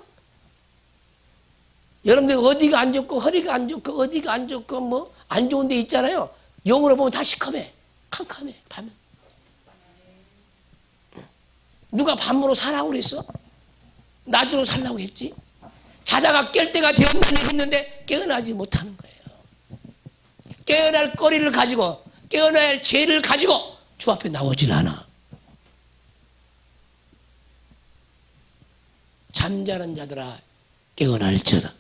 여러분들 어디가 안 좋고 허리가 안 좋고 어디가 안 좋고 뭐 안 좋은 데 있잖아요. 영으로 보면 다 시커매. 캄캄해. 밤에. 누가 밤으로 살라고 그랬어? 낮으로 살라고 했지. 자다가 깰 때가 되었느니 했는데 깨어나지 못하는 거예요. 깨어날 거리를 가지고 깨어날 죄를 가지고 주 앞에 나오질 않아. 잠자는 자들아 깨어날지어다.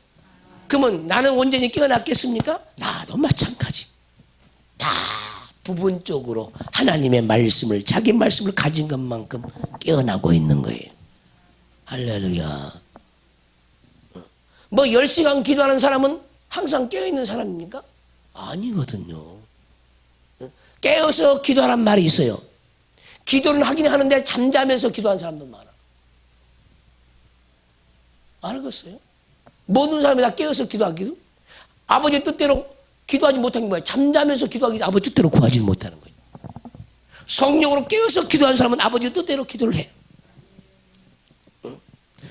그러면 나는 온전히 깨어났겠습니까? 나도 마찬가지. 다 부분적으로 하나님의 말씀을, 자기 말씀을 가진 것만큼 깨어나고 있는 거예요. 할렐루야. 뭐 10시간 기도하는 사람은 항상 깨어있는 사람입니까? 아니거든요. 깨어서 기도하란 말이 있어요. 기도는 하긴 하는데 잠자면서 기도하는 사람도 많아. 알겠어요? 모든 사람이 다 깨어서 기도하기도? 아버지 뜻대로 기도하지 못하는 게 뭐야? 잠자면서 기도하기 아버지 뜻대로 구하지 못하는 거예요. 성령으로 깨어서 기도하는 사람은 아버지 뜻대로 기도를 해.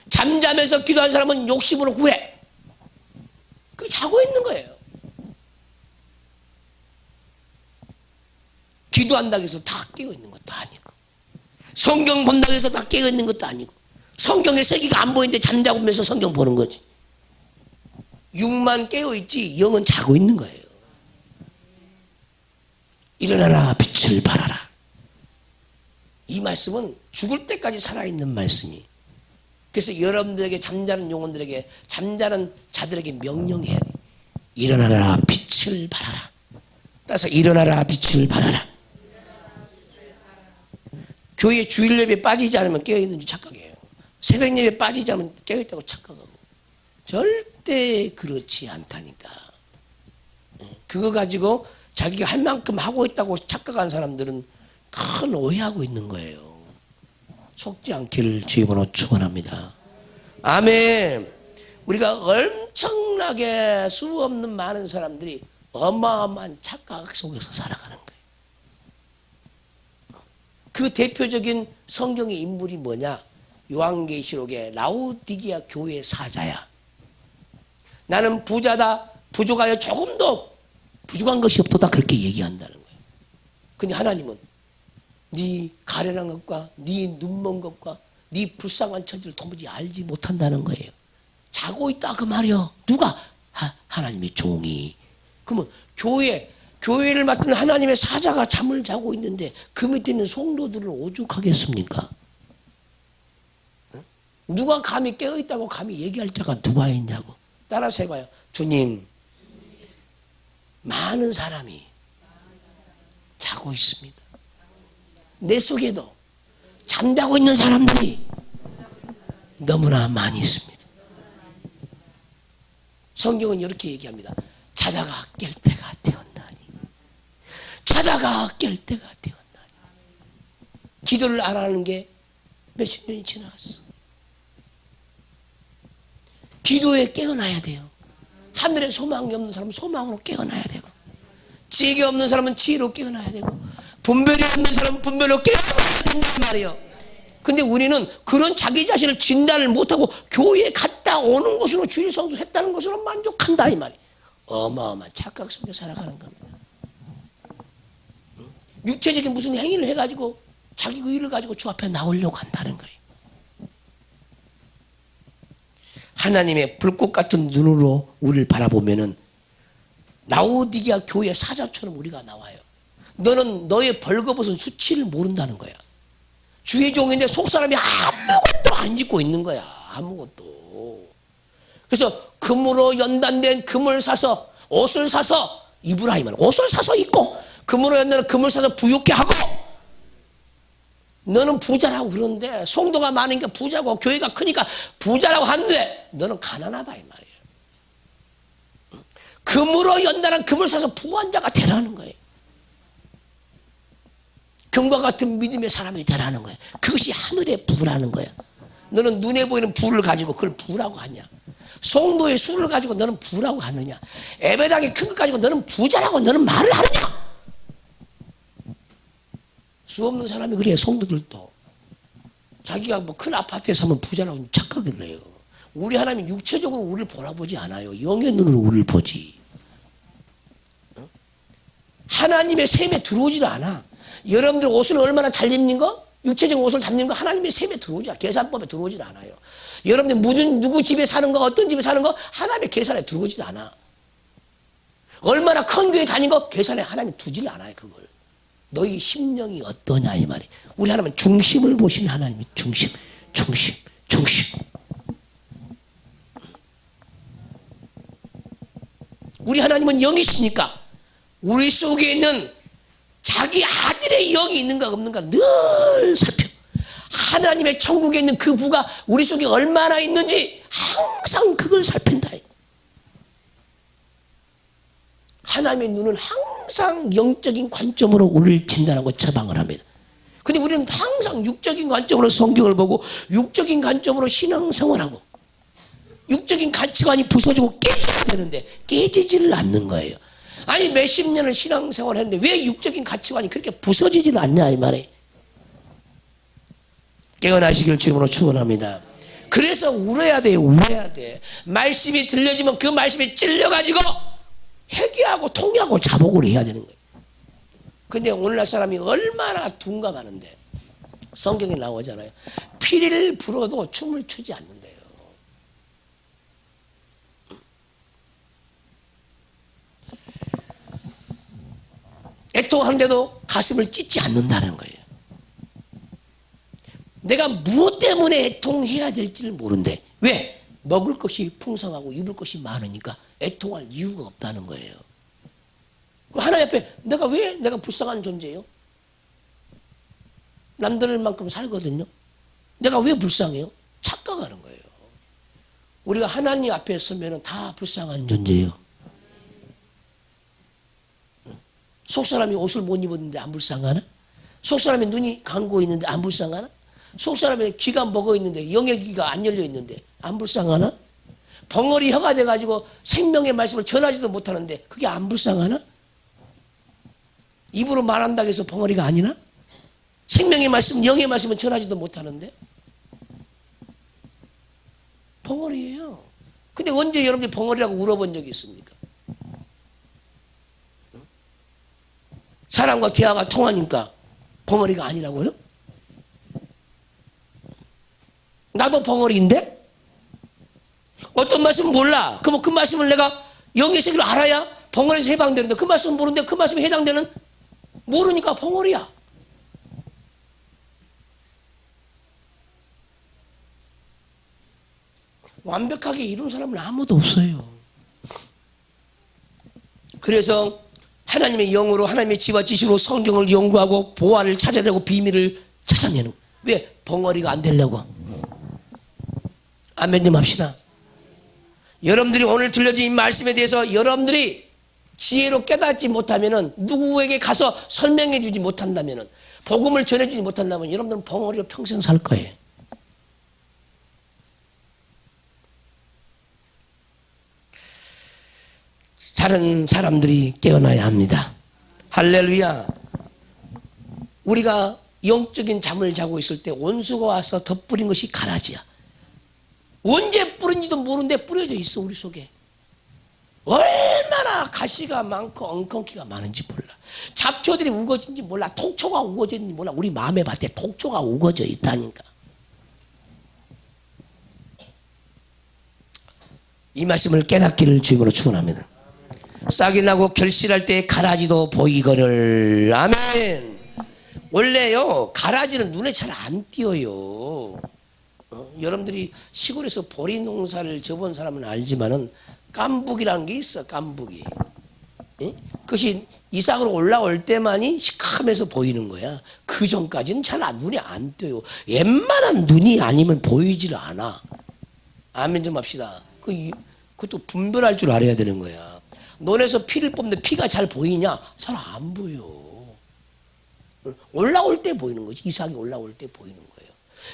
잠자면서 기도하는 사람은 욕심으로 구해. 그 자고 있는 거예요. 기도한다고 해서 다 깨어 있는 것도 아니고, 성경 본다고 해서 다 깨어 있는 것도 아니고, 성경의 세계가 안 보이는데 잠자면서 성경 보는 거지. 육만 깨어 있지 영은 자고 있는 거예요. 일어나라 빛을 발하라. 이 말씀은 죽을 때까지 살아있는 말씀이. 그래서 여러분들에게, 잠자는 영혼들에게, 잠자는 자들에게 명령해야 돼. 일어나라 빛을 발하라. 따라서 일어나라 빛을 발하라. 교회 주일 예배에 빠지지 않으면 깨어있는지 착각해요. 새벽 예배에 빠지지 않으면 깨어있다고 착각하고. 절대 그렇지 않다니까. 그거 가지고 자기가 할 만큼 하고 있다고 착각한 사람들은 큰 오해하고 있는 거예요. 속지 않기를 주의 번호 축원합니다. 아멘. 우리가 엄청나게 수 없는 많은 사람들이 어마어마한 착각 속에서 살아가는 거예요. 그 대표적인 성경의 인물이 뭐냐? 요한계시록의 라우디게아 교회 사자야. 나는 부자다, 부족하여 조금도 부족한 것이 없도다, 그렇게 얘기한다는 거예요. 근데 하나님은 네 가련한 것과 네 눈먼 것과 네 불쌍한 처지를 도무지 알지 못한다는 거예요. 자고 있다 그 말이요. 누가? 하나님의 종이. 그러면 교회를 맡은 하나님의 사자가 잠을 자고 있는데 그 밑에 있는 성도들은 오죽하겠습니까? 누가 감히 깨어있다고 감히 얘기할 자가 누가 있냐고. 따라서 해봐요. 주님, 많은 사람이 자고 있습니다. 내 속에도 잠자고 있는 사람들이 너무나 많이 있습니다. 성경은 이렇게 얘기합니다. 자다가 깰 때가 되었나니. 자다가 깰 때가 되었나니. 기도를 안 하는 게 몇십 년이 지나갔어. 기도에 깨어나야 돼요. 하늘에 소망이 없는 사람은 소망으로 깨어나야 되고, 지혜가 없는 사람은 지혜로 깨어나야 되고, 분별이 없는 사람은 분별로 깨어나야 된단 말이에요. 근데 우리는 그런 자기 자신을 진단을 못하고 교회에 갔다 오는 것으로 주일 성수했다는 것으로 만족한다 이 말이에요. 어마어마한 착각 속에 살아가는 겁니다. 육체적인 무슨 행위를 해가지고 자기 의의를 가지고 주 앞에 나오려고 한다는 거예요. 하나님의 불꽃 같은 눈으로 우리를 바라보면은 라오디게아 교회 사자처럼 우리가 나와요. 너는 너의 벌거벗은 수치를 모른다는 거야. 주의 종인데 속사람이 아무것도 안 짓고 있는 거야. 아무것도. 그래서 금으로 연단된 금을 사서 옷을 사서 입으라 이 말. 옷을 사서 입고 금으로 연단된 금을 사서 부유케 하고, 너는 부자라고 그러는데, 성도가 많으니까 부자고 교회가 크니까 부자라고 하는데 너는 가난하다 이 말이에요. 금으로 연단한 금을 사서 부한 자가 되라는 거예요. 금과 같은 믿음의 사람이 되라는 거예요. 그것이 하늘의 부라는 거야. 너는 눈에 보이는 부를 가지고 그걸 부라고 하냐? 성도의 수를 가지고 너는 부라고 하느냐? 예배당이 큰 것 가지고 너는 부자라고 너는 말을 하느냐? 수 없는 사람이 그래요. 성도들도 자기가 뭐 큰 아파트에 사면 부자라고 착각을 해요. 우리 하나님이 육체적으로 우리를 보라보지 않아요. 영의 눈으로 우리를 보지. 하나님의 셈에 들어오지를 않아. 여러분들 옷을 얼마나 잘 입는 거? 육체적인 옷을 잡는 거 하나님의 셈에 들어오지 않아. 계산법에 들어오지 않아요. 여러분들 무슨 누구 집에 사는 거, 어떤 집에 사는 거 하나님의 계산에 들어오지도 않아. 얼마나 큰 교회 다닌 거 계산에 하나님 두지를 않아요. 그걸. 너희 심령이 어떠냐 이 말이. 우리 하나님은 중심을 보시는 하나님이 중심. 우리 하나님은 영이시니까 우리 속에 있는 자기 아들의 영이 있는가 없는가 늘 살펴. 하나님의 천국에 있는 그 부가 우리 속에 얼마나 있는지 항상 그걸 살핀다. 하나님의 눈은 항상 영적인 관점으로 우리를 진단하고 처방을 합니다. 근데 우리는 항상 육적인 관점으로 성경을 보고 육적인 관점으로 신앙생활하고 육적인 가치관이 부서지고 깨져야 되는데 깨지지를 않는 거예요. 아니 몇십 년을 신앙생활을 했는데 왜 육적인 가치관이 그렇게 부서지지를 않냐 이 말이에요. 깨어나시길 주님으로 축원합니다. 그래서 울어야 돼요. 울어야 돼. 말씀이 들려지면 그 말씀에 찔려가지고 회개하고 통회하고 자복을 해야 되는 거예요. 근데 오늘날 사람이 얼마나 둔감하는데 성경에 나오잖아요. 피리를 불어도 춤을 추지 않는데요. 애통하는데도 가슴을 찢지 않는다는 거예요. 내가 무엇 때문에 애통해야 될지를 모른대. 왜? 먹을 것이 풍성하고 입을 것이 많으니까 애통할 이유가 없다는 거예요. 하나님 앞에 내가 불쌍한 존재예요? 남들만큼 살거든요. 내가 왜 불쌍해요? 착각하는 거예요. 우리가 하나님 앞에 서면 다 불쌍한 존재예요. 속사람이 옷을 못 입었는데 안 불쌍하나? 속사람이 눈이 감고 있는데 안 불쌍하나? 속사람이 귀가 먹어 있는데 영의 귀가 안 열려 있는데 안 불쌍하나? 벙어리 혀가 돼가지고 생명의 말씀을 전하지도 못하는데 그게 안 불쌍하나? 입으로 말한다고 해서 벙어리가 아니나? 생명의 말씀, 영의 말씀은 전하지도 못하는데 벙어리예요. 근데 언제 여러분들이 벙어리라고 울어본 적이 있습니까? 사람과 대화가 통하니까 벙어리가 아니라고요? 나도 벙어리인데? 어떤 말씀은 몰라. 그럼 그 말씀을 내가 영의 세계로 알아야 벙어리에서 해방되는데 그 말씀은 모르는데 그 말씀에 해당되는 모르니까 벙어리야. 완벽하게 이룬 사람은 아무도 없어요. 그래서 하나님의 영으로 하나님의 지와 지식으로 성경을 연구하고 보화를 찾아내고 비밀을 찾아내는 거예요. 왜? 벙어리가 안 되려고. 아멘 좀 합시다. 여러분들이 오늘 들려진 이 말씀에 대해서 여러분들이 지혜로 깨닫지 못하면은, 누구에게 가서 설명해 주지 못한다면은, 복음을 전해주지 못한다면 여러분들은 벙어리로 평생 살 거예요. 다른 사람들이 깨어나야 합니다. 할렐루야. 우리가 영적인 잠을 자고 있을 때 원수가 와서 덧뿌린 것이 가라지야. 언제 뿌린지도 모르는데 뿌려져 있어, 우리 속에. 얼마나 가시가 많고 엉겅퀴가 많은지 몰라. 잡초들이 우거진지 몰라. 톡초가 우거진지 몰라. 우리 마음에 봤을 때 톡초가 우거져 있다니까. 이 말씀을 깨닫기를 주님으로 축원합니다. 싹이 나고 결실할 때 가라지도 보이거늘. 아멘. 원래요, 가라지는 눈에 잘 안 띄어요. 여러분들이 시골에서 보리 농사를 접은 사람은 알지만은 깐북이라는 게 있어. 깐북이. 예? 그것이 이삭으로 올라올 때만이 시커면서 보이는 거야. 그 전까지는 잘 눈에 안 띄어요. 웬만한 눈이 아니면 보이질 않아. 아멘 좀 합시다. 그것도 분별할 줄 알아야 되는 거야. 논에서 피를 뽑는데 피가 잘 보이냐? 잘 안 보여. 올라올 때 보이는 거지. 이삭이 올라올 때 보이는 거예요.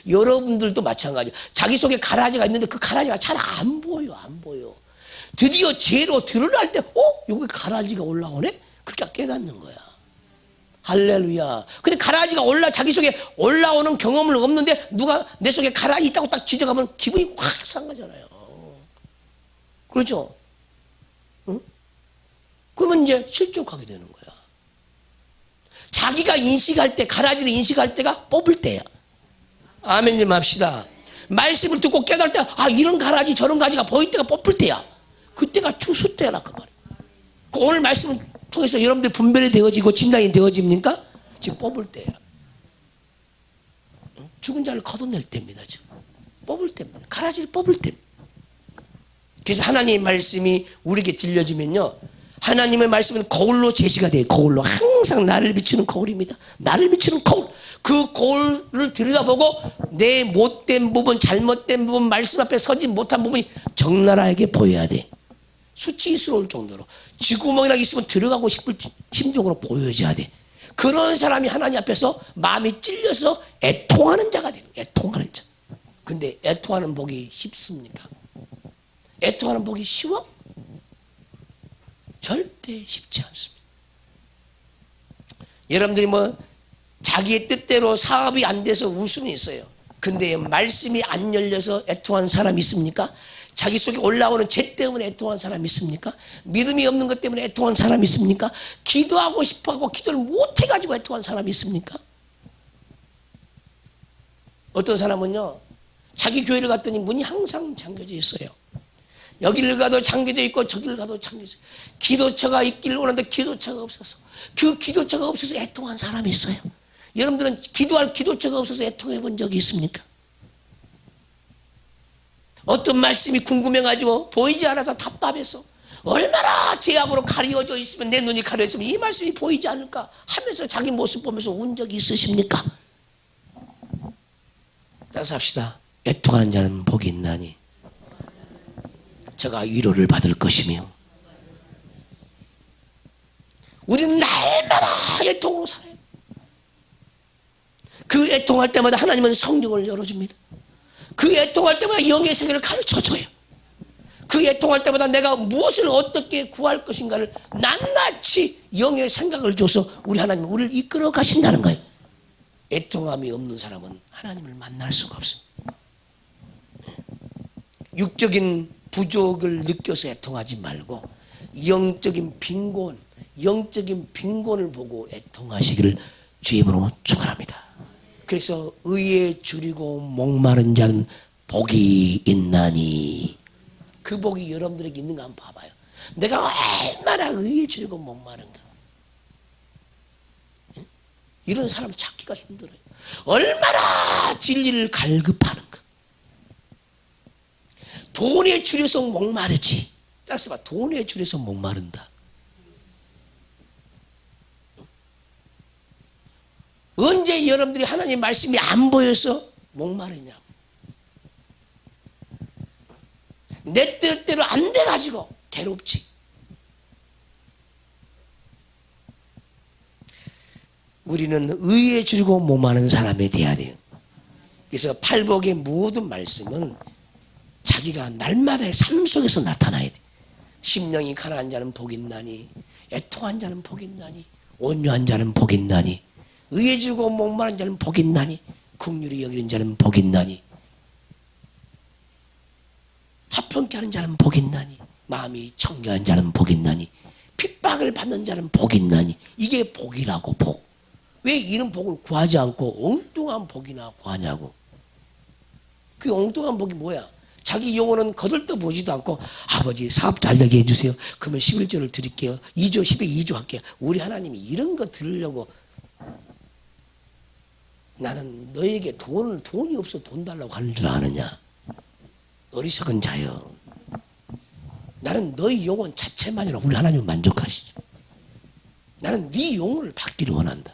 여러분들도 마찬가지야. 자기 속에 가라지가 있는데 그 가라지가 잘 안 보여. 안 보여. 드디어 죄로 드러날 때 여기 가라지가 올라오네? 그렇게 깨닫는 거야. 할렐루야. 근데 가라지가 자기 속에 올라오는 경험을 없는데 누가 내 속에 가라지 있다고 딱 지적하면 기분이 확 상하잖아요. 그렇죠? 응? 그러면 이제 실족하게 되는 거야. 자기가 인식할 때, 가라지를 인식할 때가 뽑을 때야. 아멘 좀 합시다. 말씀을 듣고 깨달을 때, 이런 가라지 저런 가지가 보일 때가 뽑을 때야. 그때가 추수 때라 그 말이야. 오늘 말씀을 통해서 여러분들 분별이 되어지고 진단이 되어집니까? 지금 뽑을 때야. 죽은 자를 걷어낼 때입니다. 지금 뽑을 때입니다. 가라지를 뽑을 때입니다. 그래서 하나님의 말씀이 우리에게 들려지면요, 하나님의 말씀은 거울로 제시가 돼요. 거울로. 항상 나를 비추는 거울입니다. 나를 비추는 거울. 그 거울을 들여다보고 내 못된 부분, 잘못된 부분, 말씀 앞에 서지 못한 부분이 적나라하게 보여야 돼. 수치스러울 정도로. 쥐구멍이라도 있으면 들어가고 싶을 심정으로 보여져야 돼. 그런 사람이 하나님 앞에서 마음이 찔려서 애통하는 자가 돼요. 애통하는 자. 근데 애통하는 복이 쉽습니까? 애통하는 복이 쉬워? 절대 쉽지 않습니다. 여러분들이 자기의 뜻대로 사업이 안 돼서 울 수는 있어요. 근데 말씀이 안 열려서 애통한 사람이 있습니까? 자기 속에 올라오는 죄 때문에 애통한 사람이 있습니까? 믿음이 없는 것 때문에 애통한 사람이 있습니까? 기도하고 싶어하고 기도를 못해가지고 애통한 사람이 있습니까? 어떤 사람은요, 자기 교회를 갔더니 문이 항상 잠겨져 있어요. 여기를 가도 잠겨져 있고 저기를 가도 잠겨져 있어요. 기도처가 있기를 원하는데 기도처가 없어서, 그 기도처가 없어서 애통한 사람이 있어요. 여러분들은 기도할 기도처가 없어서 애통해 본 적이 있습니까? 어떤 말씀이 궁금해가지고 보이지 않아서 답답해서, 얼마나 죄악으로 가려져 있으면, 내 눈이 가려져 있으면 이 말씀이 보이지 않을까 하면서 자기 모습 보면서 운 적이 있으십니까? 따라서 합시다. 애통하는 자는 복이 있나니 저가 위로를 받을 것이며. 우리는 날마다 애통으로 살아야 돼. 그 애통할 때마다 하나님은 성령을 열어줍니다. 그 애통할 때마다 영의 세계를 가르쳐줘요. 그 애통할 때마다 내가 무엇을 어떻게 구할 것인가를 낱낱이 영의 생각을 줘서 우리 하나님은 우리를 이끌어 가신다는 거예요. 애통함이 없는 사람은 하나님을 만날 수가 없습니다. 육적인 부족을 느껴서 애통하지 말고 영적인 빈곤을 보고 애통하시기를 주임으로 축원합니다. 그래서 의에 줄이고 목마른 자는 복이 있나니, 그 복이 여러분들에게 있는가 한번 봐봐요. 내가 얼마나 의에 줄이고 목마른가. 이런 사람 찾기가 힘들어요. 얼마나 진리를 갈급하는가. 돈에 줄여서 목마르지. 따라서 봐, 돈에 줄여서 목마른다. 언제 여러분들이 하나님 말씀이 안 보여서 목마르냐? 내 뜻대로 안 돼가지고 괴롭지. 우리는 의에 줄이고 몸하는 사람이 돼야 돼요. 그래서 팔복의 모든 말씀은 자기가 날마다의 삶 속에서 나타나야 돼. 심령이 가난한 자는 복이 있나니, 애통한 자는 복이 있나니, 온유한 자는 복이 있나니, 의에 줄이고 목마른 자는 복이 있나니, 긍휼히 여기는 자는 복이 있나니, 화평케 하는 자는 복이 있나니, 마음이 청결한 자는 복이 있나니, 핍박을 받는 자는 복이 있나니. 이게 복이라고. 복. 왜 이런 복을 구하지 않고 엉뚱한 복이나 구하냐고. 그 엉뚱한 복이 뭐야? 자기 영혼은 거들떠 보지도 않고 아버지 사업 잘 되게 해주세요. 그러면 11조를 드릴게요. 2조 10에 2조 할게요. 우리 하나님이 이런 거 들으려고 나는 너에게 돈이 없어 돈 달라고 하는 줄 아느냐? 어리석은 자여. 나는 너의 영혼 자체만이라 우리 하나님은 만족하시죠. 나는 네 영혼을 받기를 원한다.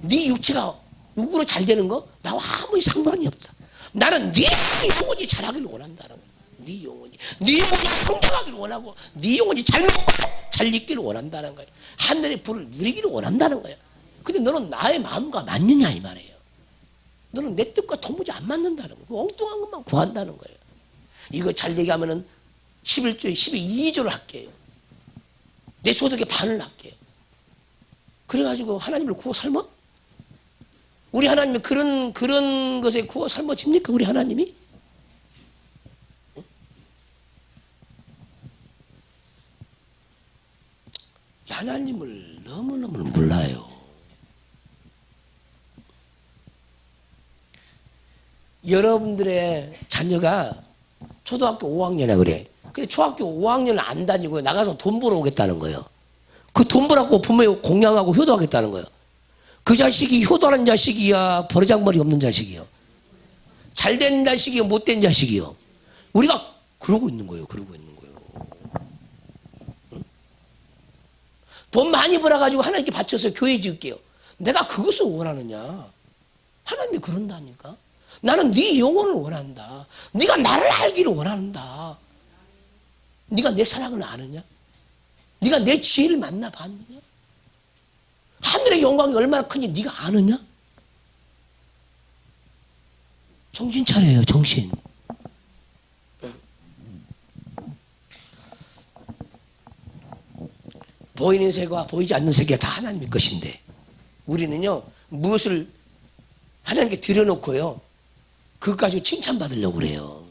네 육체가 육으로 잘 되는 거 나와 아무 상관이 없다. 나는 네 영혼이 잘하기를 원한다는 거야. 네 영혼이 성장하기를 원하고 네 영혼이 잘 먹고 잘 있기를 원한다는 거야. 하늘의 불을 누리기를 원한다는 거야. 근데 너는 나의 마음과 맞느냐 이 말이에요. 너는 내 뜻과 도무지 안 맞는다는 거야. 그 엉뚱한 것만 구한다는 거예요. 이거 잘 되게 하면은 11조에 10에 2조를 할게요. 내 소득의 반을 할게요. 그래가지고 하나님을 구워 삶아? 우리 하나님이 그런 것에 구워 삶아집니까? 우리 하나님이? 하나님을 너무너무 몰라요. 여러분들의 자녀가 초등학교 5학년이야 그래. 근데 초등학교 5학년을 안 다니고 나가서 돈 벌어 오겠다는 거예요. 그 돈 벌었고 부모님 공양하고 효도하겠다는 거예요. 그 자식이 효도하는 자식이야 버르장머리 없는 자식이요. 잘된 자식이요 못된 자식이요. 우리가 그러고 있는 거예요. 응? 돈 많이 벌어가지고 하나님께 바쳐서 교회 지을게요. 내가 그것을 원하느냐? 하나님이 그런다니까. 나는 네 영혼을 원한다. 네가 나를 알기를 원한다. 네가 내 사랑을 아느냐? 네가 내 지혜를 만나봤느냐? 하늘의 영광이 얼마나 큰지 네가 아느냐? 정신 차려요. 정신. 보이는 세계와 보이지 않는 세계가 다 하나님의 것인데 우리는요 무엇을 하나님께 드려놓고요 그것 가지고 칭찬받으려고 그래요.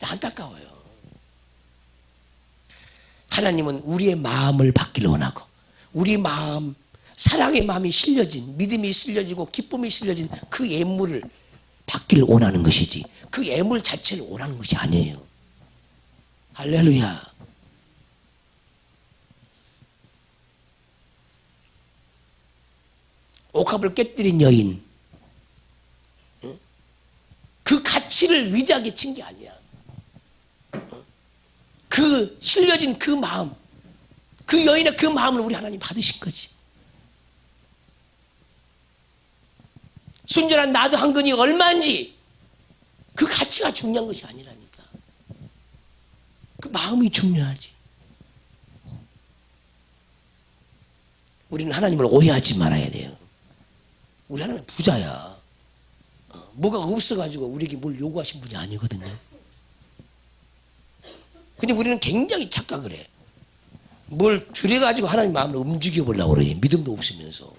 안타까워요. 하나님은 우리의 마음을 받기를 원하고 우리 마음, 사랑의 마음이 실려진, 믿음이 실려지고 기쁨이 실려진 그 예물을 받기를 원하는 것이지 그 예물 자체를 원하는 것이 아니에요. 할렐루야. 옥합을 깨뜨린 여인 그 가치를 위대하게 친 게 아니야. 그 실려진 그 마음, 그 여인의 그 마음을 우리 하나님 받으신 거지. 순전한 나도 한 근이 얼마인지 그 가치가 중요한 것이 아니라니까. 그 마음이 중요하지. 우리는 하나님을 오해하지 말아야 돼요. 우리 하나님 부자야. 뭐가 없어가지고 우리에게 뭘 요구하신 분이 아니거든요. 근데 우리는 굉장히 착각을 해. 뭘 들여가지고 하나님 마음을 움직여 보려고 그러지. 믿음도 없으면서.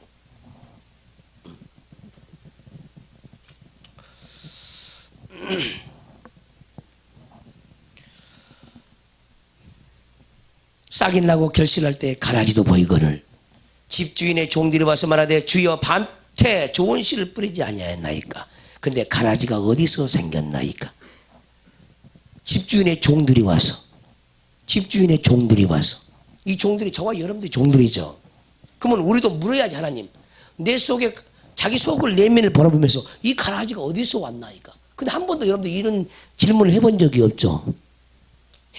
싹이 나고 결실할 때 가라지도 보이거늘 집주인의 종들이 와서 말하되 주여 밤새 좋은 씨를 뿌리지 아니하였나이까. 근데 가라지가 어디서 생겼나이까. 집주인의 종들이 와서 이 종들이 저와 여러분들이 종들이죠. 그러면 우리도 물어야지. 하나님 내 속에 자기 속을 내면을 바라보면서 이 가라지가 어디서 왔나이까. 근데 한 번도 여러분들 이런 질문을 해본 적이 없죠.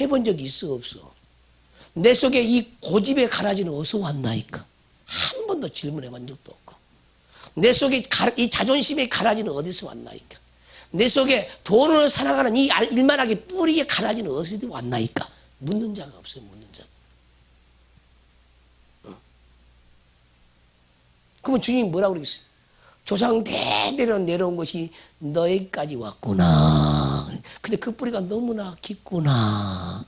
해본 적이 있어 없어. 내 속에 이 고집의 가라지는 어디서 왔나이까. 한 번도 질문해본 적도 없고. 내 속에 이 자존심의 가라지는 어디서 왔나이까. 내 속에 돈을 사랑하는 이 일만하게 뿌리의 가라지는 어디서 왔나이까. 묻는 자가 없어요. 묻는 자. 그러면 주님이 뭐라고 그러겠어요? 조상 대대로 내려온 것이 너희까지 왔구나. 근데 그 뿌리가 너무나 깊구나.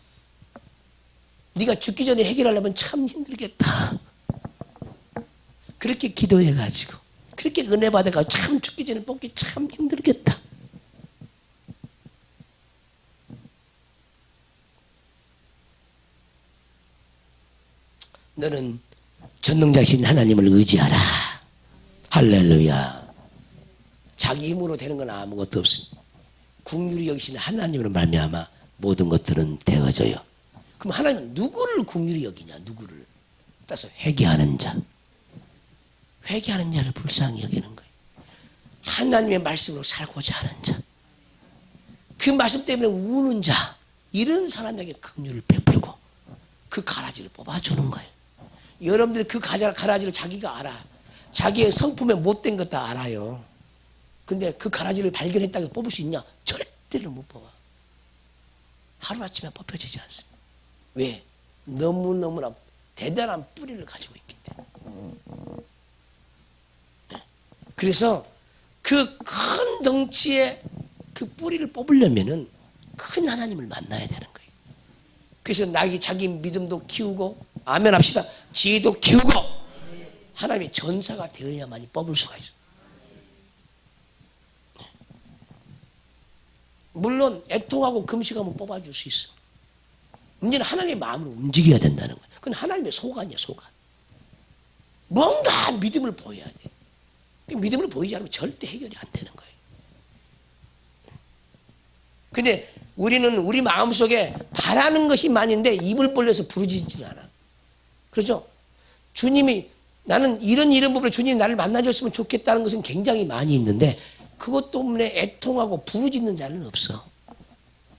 네가 죽기 전에 해결하려면 참 힘들겠다. 그렇게 기도해가지고 그렇게 은혜 받아가지고 참 죽기 전에 뽑기 참 힘들겠다. 너는 전능자신 하나님을 의지하라. 할렐루야. 자기 힘으로 되는 건 아무것도 없습니다. 긍휼히 여기시는 하나님으로 말미암아 모든 것들은 되어져요. 그럼 하나님은 누구를 긍휼히 여기냐? 누구를? 따라서 회개하는 자. 회개하는 자를 불쌍히 여기는 거예요. 하나님의 말씀으로 살고자 하는 자. 그 말씀 때문에 우는 자. 이런 사람에게 긍휼을 베풀고 그 가라지를 뽑아주는 거예요. 여러분들이 그 가라지를 자기가 알아. 자기의 성품에 못된 것 다 알아요. 근데 그 가라지를 발견했다고 뽑을 수 있냐? 절대로 못 뽑아. 하루아침에 뽑혀지지 않습니다. 왜? 너무너무나 대단한 뿌리를 가지고 있기 때문에. 그래서 그 큰 덩치의 그 뿌리를 뽑으려면은 큰 하나님을 만나야 되는 거예요. 그래서 자기 믿음도 키우고, 아멘 합시다. 지혜도 키우고, 하나님의 전사가 되어야만이 뽑을 수가 있어요. 물론 애통하고 금식하면 뽑아줄 수 있어. 문제는 하나님의 마음을 움직여야 된다는 거예요. 그건 하나님의 소관이야, 소관. 뭔가 믿음을 보여야 돼. 믿음을 보이지 않으면 절대 해결이 안 되는 거예요. 근데 우리는 우리 마음속에 바라는 것이 많은데 입을 벌려서 부르짖지는 않아. 그렇죠? 주님이 나는 이런 부분에 주님이 나를 만나줬으면 좋겠다는 것은 굉장히 많이 있는데 그것 때문에 애통하고 부르짖는 자는 없어.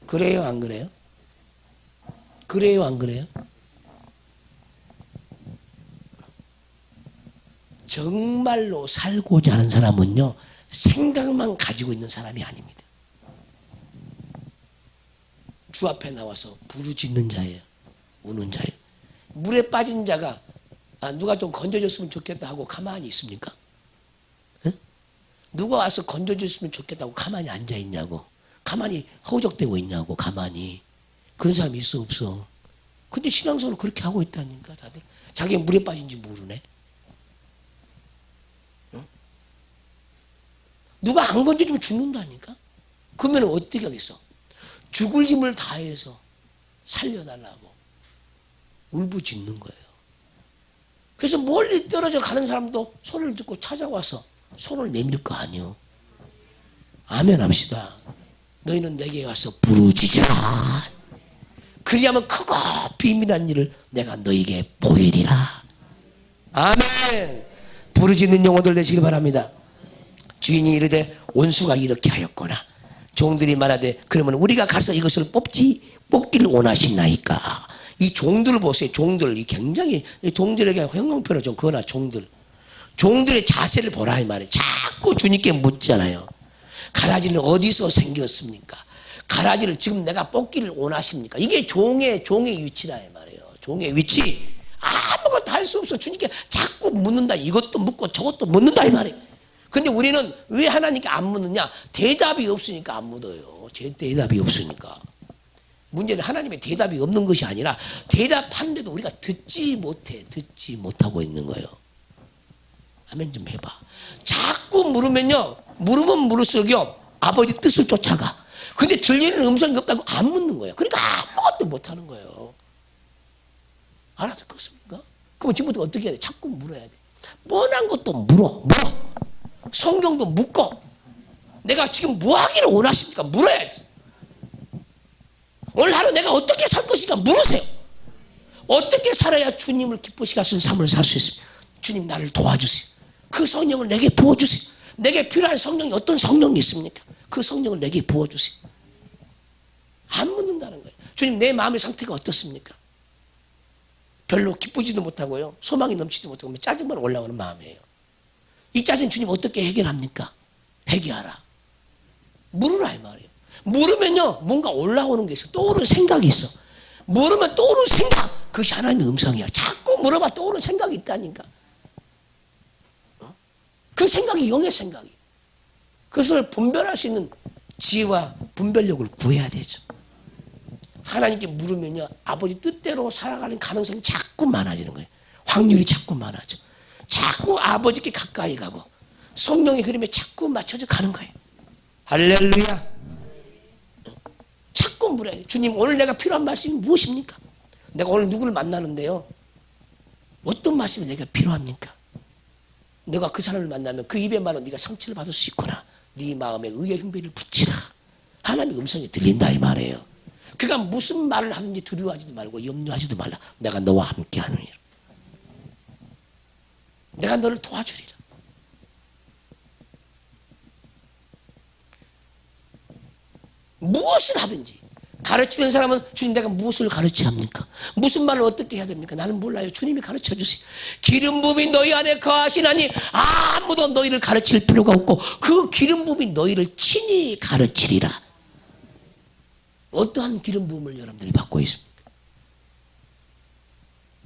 그래요, 안 그래요? 그래요, 안 그래요? 정말로 살고자 하는 사람은요, 생각만 가지고 있는 사람이 아닙니다. 주 앞에 나와서 부르짖는 자예요. 우는 자예요. 물에 빠진 자가 누가 좀 건져줬으면 좋겠다 하고 가만히 있습니까? 응? 누가 와서 건져줬으면 좋겠다고 가만히 앉아있냐고, 가만히 허우적대고 있냐고, 가만히. 그런 사람이 있어, 없어? 근데 신앙생활을 그렇게 하고 있다니까, 다들. 자기가 물에 빠진지 모르네. 응? 누가 안 건져주면 죽는다니까? 그러면 어떻게 하겠어? 죽을 힘을 다해서 살려달라고 울부짖는 거예요. 그래서 멀리 떨어져 가는 사람도 소리를 듣고 찾아와서 손을 내밀 거 아니요. 아멘 합시다. 너희는 내게 와서 부르짖으라. 그리하면 크고 비밀한 일을 내가 너희에게 보이리라. 아멘. 부르짖는 영혼들 되시길 바랍니다. 주인이 이르되 원수가 이렇게 하였구나. 종들이 말하되 그러면 우리가 가서 이것을 뽑기를 원하시나이까. 이 종들 보세요. 종들. 굉장히 종들에게 형용표로 좀 그거나 종들의 자세를 보라 이 말이에요. 자꾸 주님께 묻잖아요. 가라지는 어디서 생겼습니까? 가라지를 지금 내가 뽑기를 원하십니까? 이게 종의 위치라 이 말이에요. 종의 위치. 아무것도 할 수 없어. 주님께 자꾸 묻는다. 이것도 묻고 저것도 묻는다 이 말이에요. 근데 우리는 왜 하나님께 안 묻느냐? 대답이 없으니까 안 묻어요. 대답이 없으니까. 문제는 하나님의 대답이 없는 것이 아니라 대답하는데도 우리가 듣지 못하고 있는 거예요. 아멘 좀 해봐. 자꾸 물으면요, 물으면 물을수록요 아버지 뜻을 쫓아가. 근데 들리는 음성이 없다고 안 묻는 거예요. 그러니까 아무것도 못하는 거예요. 알아듣겠습니까? 그럼 지금부터 어떻게 해야 돼? 자꾸 물어야 돼. 뻔한 것도 물어. 성경도 묻고, 내가 지금 뭐 하기를 원하십니까? 물어야지. 오늘 하루 내가 어떻게 살 것인가 물으세요. 어떻게 살아야 주님을 기쁘시게 하시는 삶을 살 수 있습니까? 주님 나를 도와주세요. 그 성령을 내게 부어주세요. 내게 필요한 성령이 어떤 성령이 있습니까? 그 성령을 내게 부어주세요. 안 묻는다는 거예요. 주님 내 마음의 상태가 어떻습니까? 별로 기쁘지도 못하고요, 소망이 넘치지도 못하고 짜증만 올라오는 마음이에요. 이 짜증 주님 어떻게 해결합니까? 회개하라. 물으라 이 말이에요. 물으면요 뭔가 올라오는 게 있어. 떠오르는 생각이 있어. 물으면 떠오르는 생각, 그것이 하나님의 음성이야. 자꾸 물어봐 떠오르는 생각이 있다니까. 그 생각이 영의 생각이. 그것을 분별할 수 있는 지혜와 분별력을 구해야 되죠. 하나님께 물으면요, 아버지 뜻대로 살아가는 가능성이 자꾸 많아지는 거예요. 확률이 자꾸 많아져. 자꾸 아버지께 가까이 가고 성령의 흐름에 자꾸 맞춰져 가는 거예요. 할렐루야. 자꾸 물어요. 주님, 오늘 내가 필요한 말씀이 무엇입니까? 내가 오늘 누구를 만나는데요, 어떤 말씀이 내가 필요합니까? 내가 그 사람을 만나면 그 입의 말로 네가 상처를 받을 수 있구나. 네 마음에 의의 흥배를 붙이라. 하나님의 음성이 들린다 이 말이에요. 그가 무슨 말을 하든지 두려워하지도 말고 염려하지도 말라. 내가 너와 함께 하느니라. 내가 너를 도와주리라. 무엇을 하든지. 가르치는 사람은 주님 내가 무엇을 가르쳐야 합니까? 무슨 말을 어떻게 해야 됩니까? 나는 몰라요. 주님이 가르쳐 주세요. 기름 부음이 너희 안에 거하시나니 아무도 너희를 가르칠 필요가 없고 그 기름 부음이 너희를 친히 가르치리라. 어떠한 기름 부음을 여러분들이 받고 있습니까?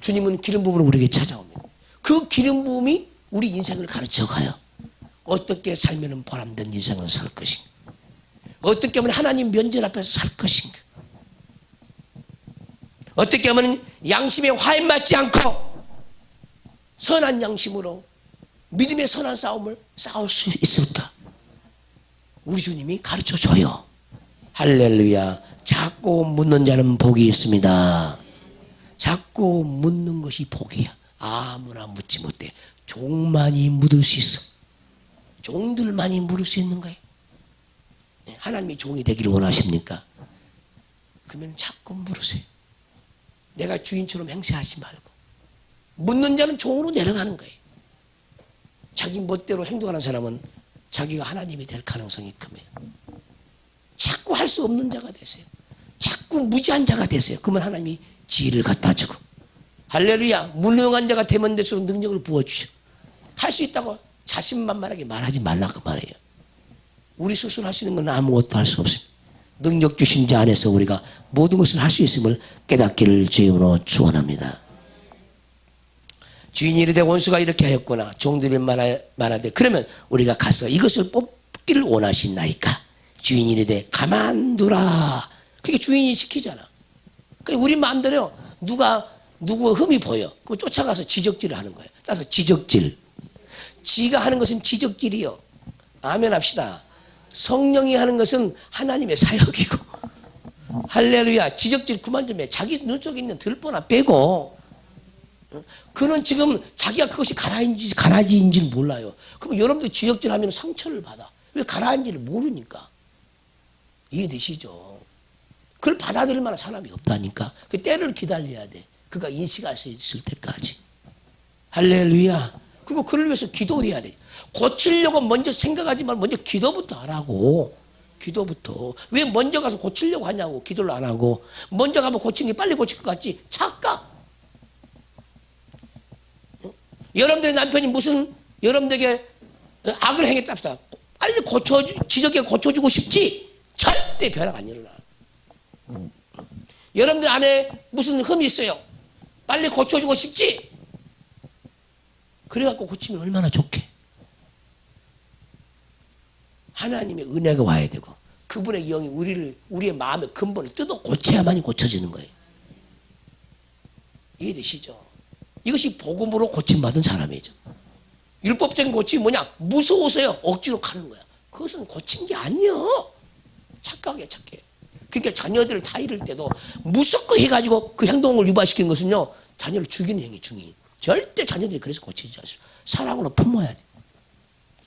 주님은 기름 부음으로 우리에게 찾아옵니다. 그 기름 부음이 우리 인생을 가르쳐 가요. 어떻게 살면 보람된 인생을 살 것인가? 어떻게 하면 하나님 면전 앞에서 살 것인가? 어떻게 하면 양심에 화인 맞지 않고 선한 양심으로 믿음의 선한 싸움을 싸울 수 있을까? 우리 주님이 가르쳐줘요. 할렐루야. 자꾸 묻는 자는 복이 있습니다. 자꾸 묻는 것이 복이야. 아무나 묻지 못해. 종만이 묻을 수 있어. 종들만이 물을 수 있는 거예요. 하나님이 종이 되기를 원하십니까? 그러면 자꾸 물으세요. 내가 주인처럼 행세하지 말고. 묻는 자는 종으로 내려가는 거예요. 자기 멋대로 행동하는 사람은 자기가 하나님이 될 가능성이 큽니다. 자꾸 할 수 없는 자가 되세요. 자꾸 무지한 자가 되세요. 그러면 하나님이 지혜를 갖다 주고. 할렐루야. 무능한 자가 되면 될수록 능력을 부어주셔. 할 수 있다고 자신만만하게 말하지 말라고 말해요. 우리 스스로 할 수 있는 건 아무것도 할 수 없습니다. 능력 주신 자 안에서 우리가 모든 것을 할 수 있음을 깨닫기를 주님으로 축원합니다. 주인이 이르되 원수가 이렇게 하였구나. 종들이 말하되 그러면 우리가 가서 이것을 뽑기를 원하시나이까. 주인이 이르되 가만두라. 그게 주인이 시키잖아. 그러니까 우리 마음대로 누구 흠이 보여. 그럼 쫓아가서 지적질을 하는 거예요. 따라서 지적질. 지가 하는 것은 지적질이요. 아멘 합시다. 성령이 하는 것은 하나님의 사역이고. 할렐루야. 지적질 그만 좀 해. 자기 눈 속에 있는 들보나 빼고. 그는 지금 자기가 그것이 가라지인지를 몰라요. 그럼 여러분들 지적질 하면 상처를 받아. 왜 가라앉지를 모르니까. 이해되시죠? 그걸 받아들일 만한 사람이 없다니까. 그 때를 기다려야 돼. 그가 인식할 수 있을 때까지. 할렐루야. 그리고 그를 위해서 기도해야 돼. 고치려고 먼저 생각하지 말고 먼저 기도부터 하라고. 기도부터. 왜 먼저 가서 고치려고 하냐고. 기도를 안 하고. 먼저 가면 고치는 게 빨리 고칠 것 같지. 착각. 여러분들의 남편이 무슨 여러분들에게 악을 행했다 합시다. 빨리 지적에 고쳐주고 싶지. 절대 변화가 안 일어나. 여러분들 안에 무슨 흠이 있어요. 빨리 고쳐주고 싶지. 그래갖고 고치면 얼마나 좋게. 하나님의 은혜가 와야 되고 그분의 영이 우리의 마음의 근본을 뜯어 고쳐야만이 고쳐지는 거예요. 이해되시죠? 이것이 복음으로 고침받은 사람이죠. 율법적인 고침이 뭐냐? 무서워서요. 억지로 가는 거야. 그것은 고친 게 아니요. 착각이야, 착해. 그러니까 자녀들을 다 잃을 때도 무섭고 해가지고 그 행동을 유발시키는 것은요. 자녀를 죽이는 행위 중이. 절대 자녀들이 그래서 고치지 않습니다. 사랑으로 품어야 돼.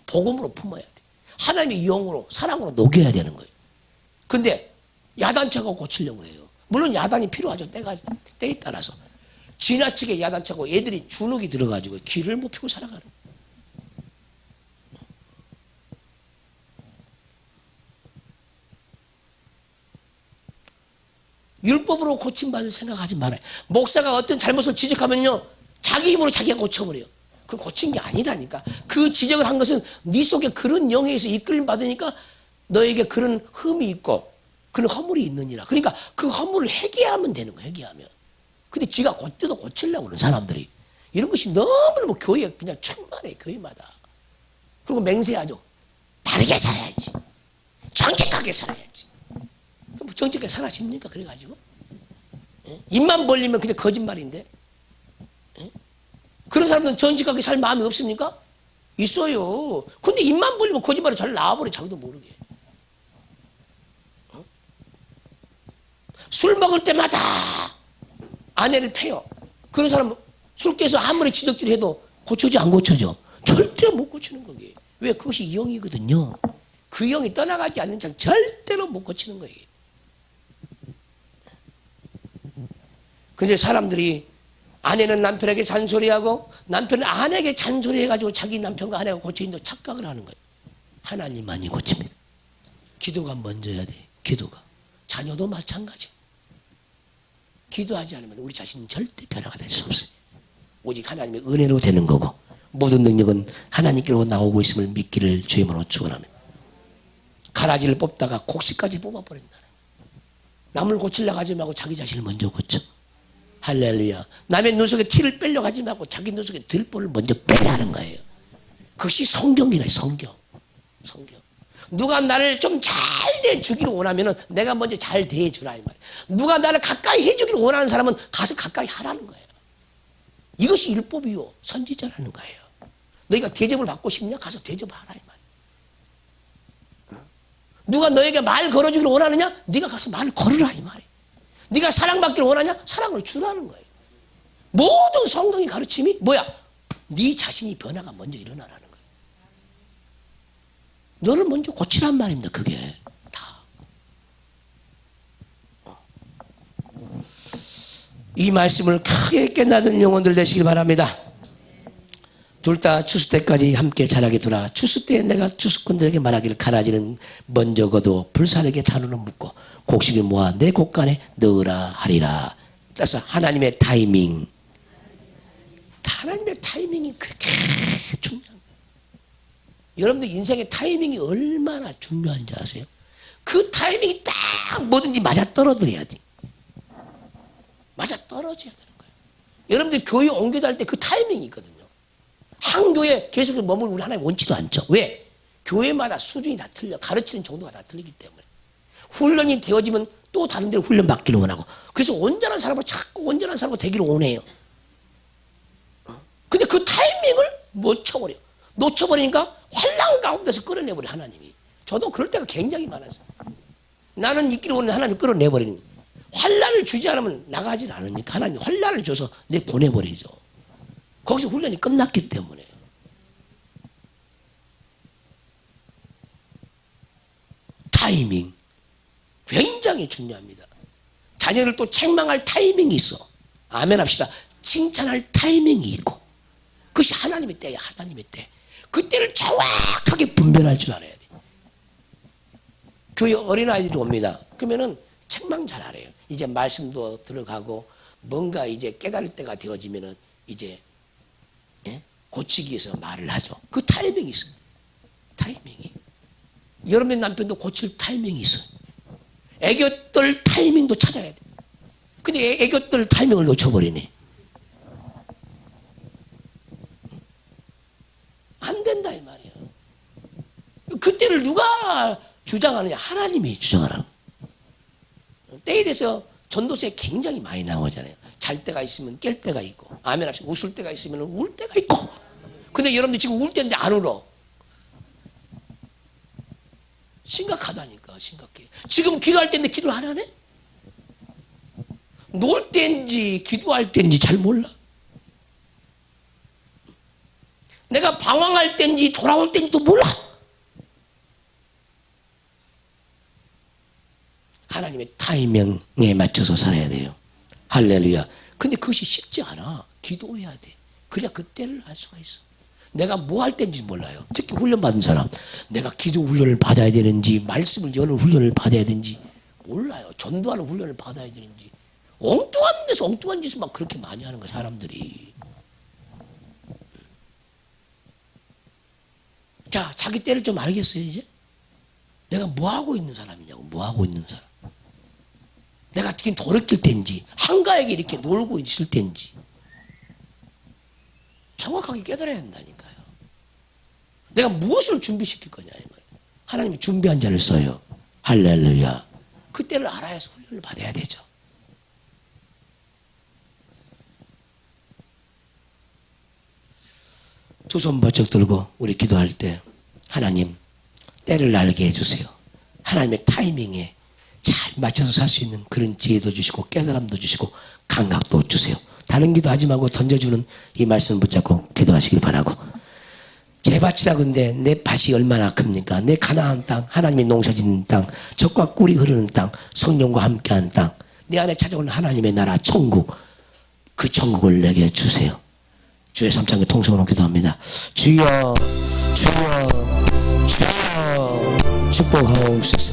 복음으로 품어야 돼. 하나님의 영으로 사랑으로 녹여야 되는 거예요. 근데 야단차고 고치려고 해요. 물론 야단이 필요하죠. 때에 따라서. 지나치게 야단차고 애들이 주눅이 들어가지고 길을 못 피고 살아가는 거예요. 율법으로 고침받을 생각하지 말아요. 목사가 어떤 잘못을 지적하면요. 자기 힘으로 자기가 고쳐버려요. 그건 고친 게 아니라니까. 그 지적을 한 것은 네 속에 그런 영에 의해서 이끌림 받으니까 너에게 그런 흠이 있고 그런 허물이 있느니라. 그러니까 그 허물을 회개하면 되는 거예요. 회개하면. 근데 지가 뜯어 고치려고 그러는 사람들이. 이런 것이 너무너무 교회에 그냥 충만해. 교회마다. 그리고 맹세하죠. 바르게 살아야지. 정직하게 살아야지. 그럼 정직하게 살아집니까? 그래가지고 입만 벌리면 그냥 거짓말인데. 그런 사람들은 정직하게 살 마음이 없습니까? 있어요. 근데 입만 벌리면 거짓말이 잘 나와버려. 자기도 모르게. 술 먹을 때마다 아내를 패요. 그런 사람은 술 깨서 아무리 지적질해도 고쳐지 안 고쳐져? 절대 못 고치는 거예요. 왜? 그것이 영이거든요. 그 영이 떠나가지 않는 장 절대로 못 고치는 거예요. 근데 사람들이 아내는 남편에게 잔소리하고 남편은 아내에게 잔소리해가지고 자기 남편과 아내가 고쳐진다고 착각을 하는 거예요. 하나님만이 고칩니다. 기도가 먼저야 돼. 기도가. 자녀도 마찬가지. 기도하지 않으면 우리 자신은 절대 변화가 될 수 없어요. 오직 하나님의 은혜로 되는 거고 모든 능력은 하나님께로 나오고 있음을 믿기를 주임으로 축원합니다. 가라지를 뽑다가 곡식까지 뽑아버린다. 남을 고치려고 하지 말고 자기 자신을 먼저 고쳐. 할렐루야. 남의 눈 속에 티를 빼려고 하지 말고 자기 눈 속에 들보를 먼저 빼라는 거예요. 그것이 성경이래. 성경. 누가 나를 좀 잘 대해주기를 원하면 내가 먼저 잘 대해주라 이 말이에요. 누가 나를 가까이 해주기를 원하는 사람은 가서 가까이 하라는 거예요. 이것이 율법이요 선지자라는 거예요. 너희가 대접을 받고 싶냐? 가서 대접하라 이 말이에요. 누가 너에게 말 걸어주기를 원하느냐? 네가 가서 말을 걸으라 이 말이에요. 네가 사랑받기를 원하냐? 사랑을 주라는 거예요. 모든 성경의 가르침이 뭐야? 네 자신이 변화가 먼저 일어나라는 거예요. 너를 먼저 고치란 말입니다. 그게 다. 이 말씀을 크게 깨닫는 영혼들 되시길 바랍니다. 둘 다 추수 때까지 함께 자라게 두라. 추수 때에 내가 추수꾼들에게 말하기를 가라지는 먼저 거두 불사르게 단으로 묶고 곡식을 모아 내 곡간에 넣으라 하리라. 따라서 하나님의 타이밍. 하나님의 타이밍이 그렇게 중요합니다. 여러분들 인생의 타이밍이 얼마나 중요한지 아세요? 그 타이밍이 딱 뭐든지 맞아 떨어뜨려야 돼. 맞아 떨어져야 되는 거예요. 여러분들 교회 옮겨다닐 때 그 타이밍이 있거든요. 한 교회 계속 머무르는 우리 하나님 원치도 않죠. 왜? 교회마다 수준이 다 틀려. 가르치는 정도가 다 틀리기 때문에. 훈련이 되어지면 또 다른 데로 훈련 받기를 원하고. 그래서 온전한 사람으로 자꾸 온전한 사람으로 되기를 원해요. 근데 그 타이밍을 놓쳐버려. 놓쳐버리니까 환란 가운데서 끌어내버려 하나님이. 저도 그럴 때가 굉장히 많았어요. 나는 있기를 원하는 하나님 끌어내버리는 거예요. 환란을 주지 않으면 나가질 않으니까 하나님 환란을 줘서 내 보내버리죠. 거기서 훈련이 끝났기 때문에. 타이밍 굉장히 중요합니다. 자녀를 또 책망할 타이밍이 있어. 아멘 합시다. 칭찬할 타이밍이 있고 그것이 하나님의 때야. 하나님의 때. 그때를 정확하게 분별할 줄 알아야 돼. 교회 어린아이들이 옵니다. 그러면은 책망 잘 알아요. 이제 말씀도 들어가고 뭔가 이제 깨달을 때가 되어지면은 이제 고치기 위해서 말을 하죠. 그 타이밍이 있어요. 타이밍이. 여러분의 남편도 고칠 타이밍이 있어요. 애교떨 타이밍도 찾아야 돼. 근데 애교떨 타이밍을 놓쳐버리네. 안 된다 이 말이에요. 그때를 누가 주장하느냐? 하나님이 주장하라고. 때에 대해서 전도서에 굉장히 많이 나오잖아요. 잘 때가 있으면 깰 때가 있고 아멘 합시다. 웃을 때가 있으면 울 때가 있고. 근데 여러분들 지금 울 때인데 안 울어. 심각하다니까. 심각해. 지금 기도할 때인데 기도를 안 하네? 놀 때인지 기도할 때인지 잘 몰라. 내가 방황할 때인지 돌아올 때인지도 몰라. 하나님의 타이밍에 맞춰서 살아야 돼요. 할렐루야. 근데 그것이 쉽지 않아. 기도해야 돼. 그래야 그때를 알 수가 있어. 내가 뭐 할 때인지 몰라요. 특히 훈련받은 사람. 내가 기도 훈련을 받아야 되는지 말씀을 여는 훈련을 받아야 되는지 몰라요. 전도하는 훈련을 받아야 되는지. 엉뚱한 데서 엉뚱한 짓을 막 그렇게 많이 하는 거야 사람들이. 자, 자기 때를 좀 알겠어요 이제? 내가 뭐하고 있는 사람이냐고. 뭐하고 있는 사람. 내가 지금 돌이킬 때인지 한가하게 이렇게 놀고 있을 때인지 정확하게 깨달아야 한다니까요. 내가 무엇을 준비시킬 거냐 이 말이에요. 하나님이 준비한 자를 써요. 할렐루야. 그 때를 알아야 해서 훈련을 받아야 되죠. 두 손 번쩍 들고 우리 기도할 때 하나님 때를 알게 해주세요. 하나님의 타이밍에 잘 맞춰서 살 수 있는 그런 지혜도 주시고 깨달음도 주시고 감각도 주세요. 다른 기도하지 말고 던져주는 이 말씀을 붙잡고 기도하시길 바라고. 제 밭이라 근데 내 밭이 얼마나 큽니까? 내 가나안 땅, 하나님의 농사짓는 땅, 젖과 꿀이 흐르는 땅, 성령과 함께한 땅, 내 안에 찾아오는 하나님의 나라 천국, 그 천국을 내게 주세요. 주의 삼창의 통성으로 기도합니다. 주여, 주여, 주여, 축복하옵소서.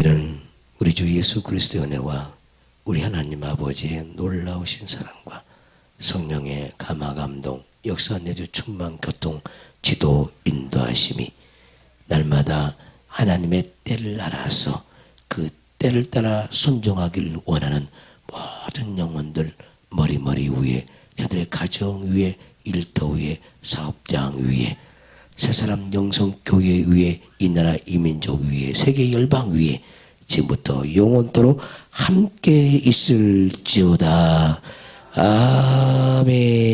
이런 우리 주 예수 그리스도의 은혜와 우리 하나님 아버지의 놀라우신 사랑과 성령의 감화 감동, 역사 내주 충만 교통, 지도 인도하심이 날마다 하나님의 때를 알아서 그 때를 따라 순종하기를 원하는 모든 영혼들 머리 위에, 저들의 가정 위에, 일터 위에, 사업장 위에, 새사람 영성교회 위에, 이 나라 이민족 위에, 세계 열방 위에 지금부터 영원토록 함께 있을지어다. 아멘.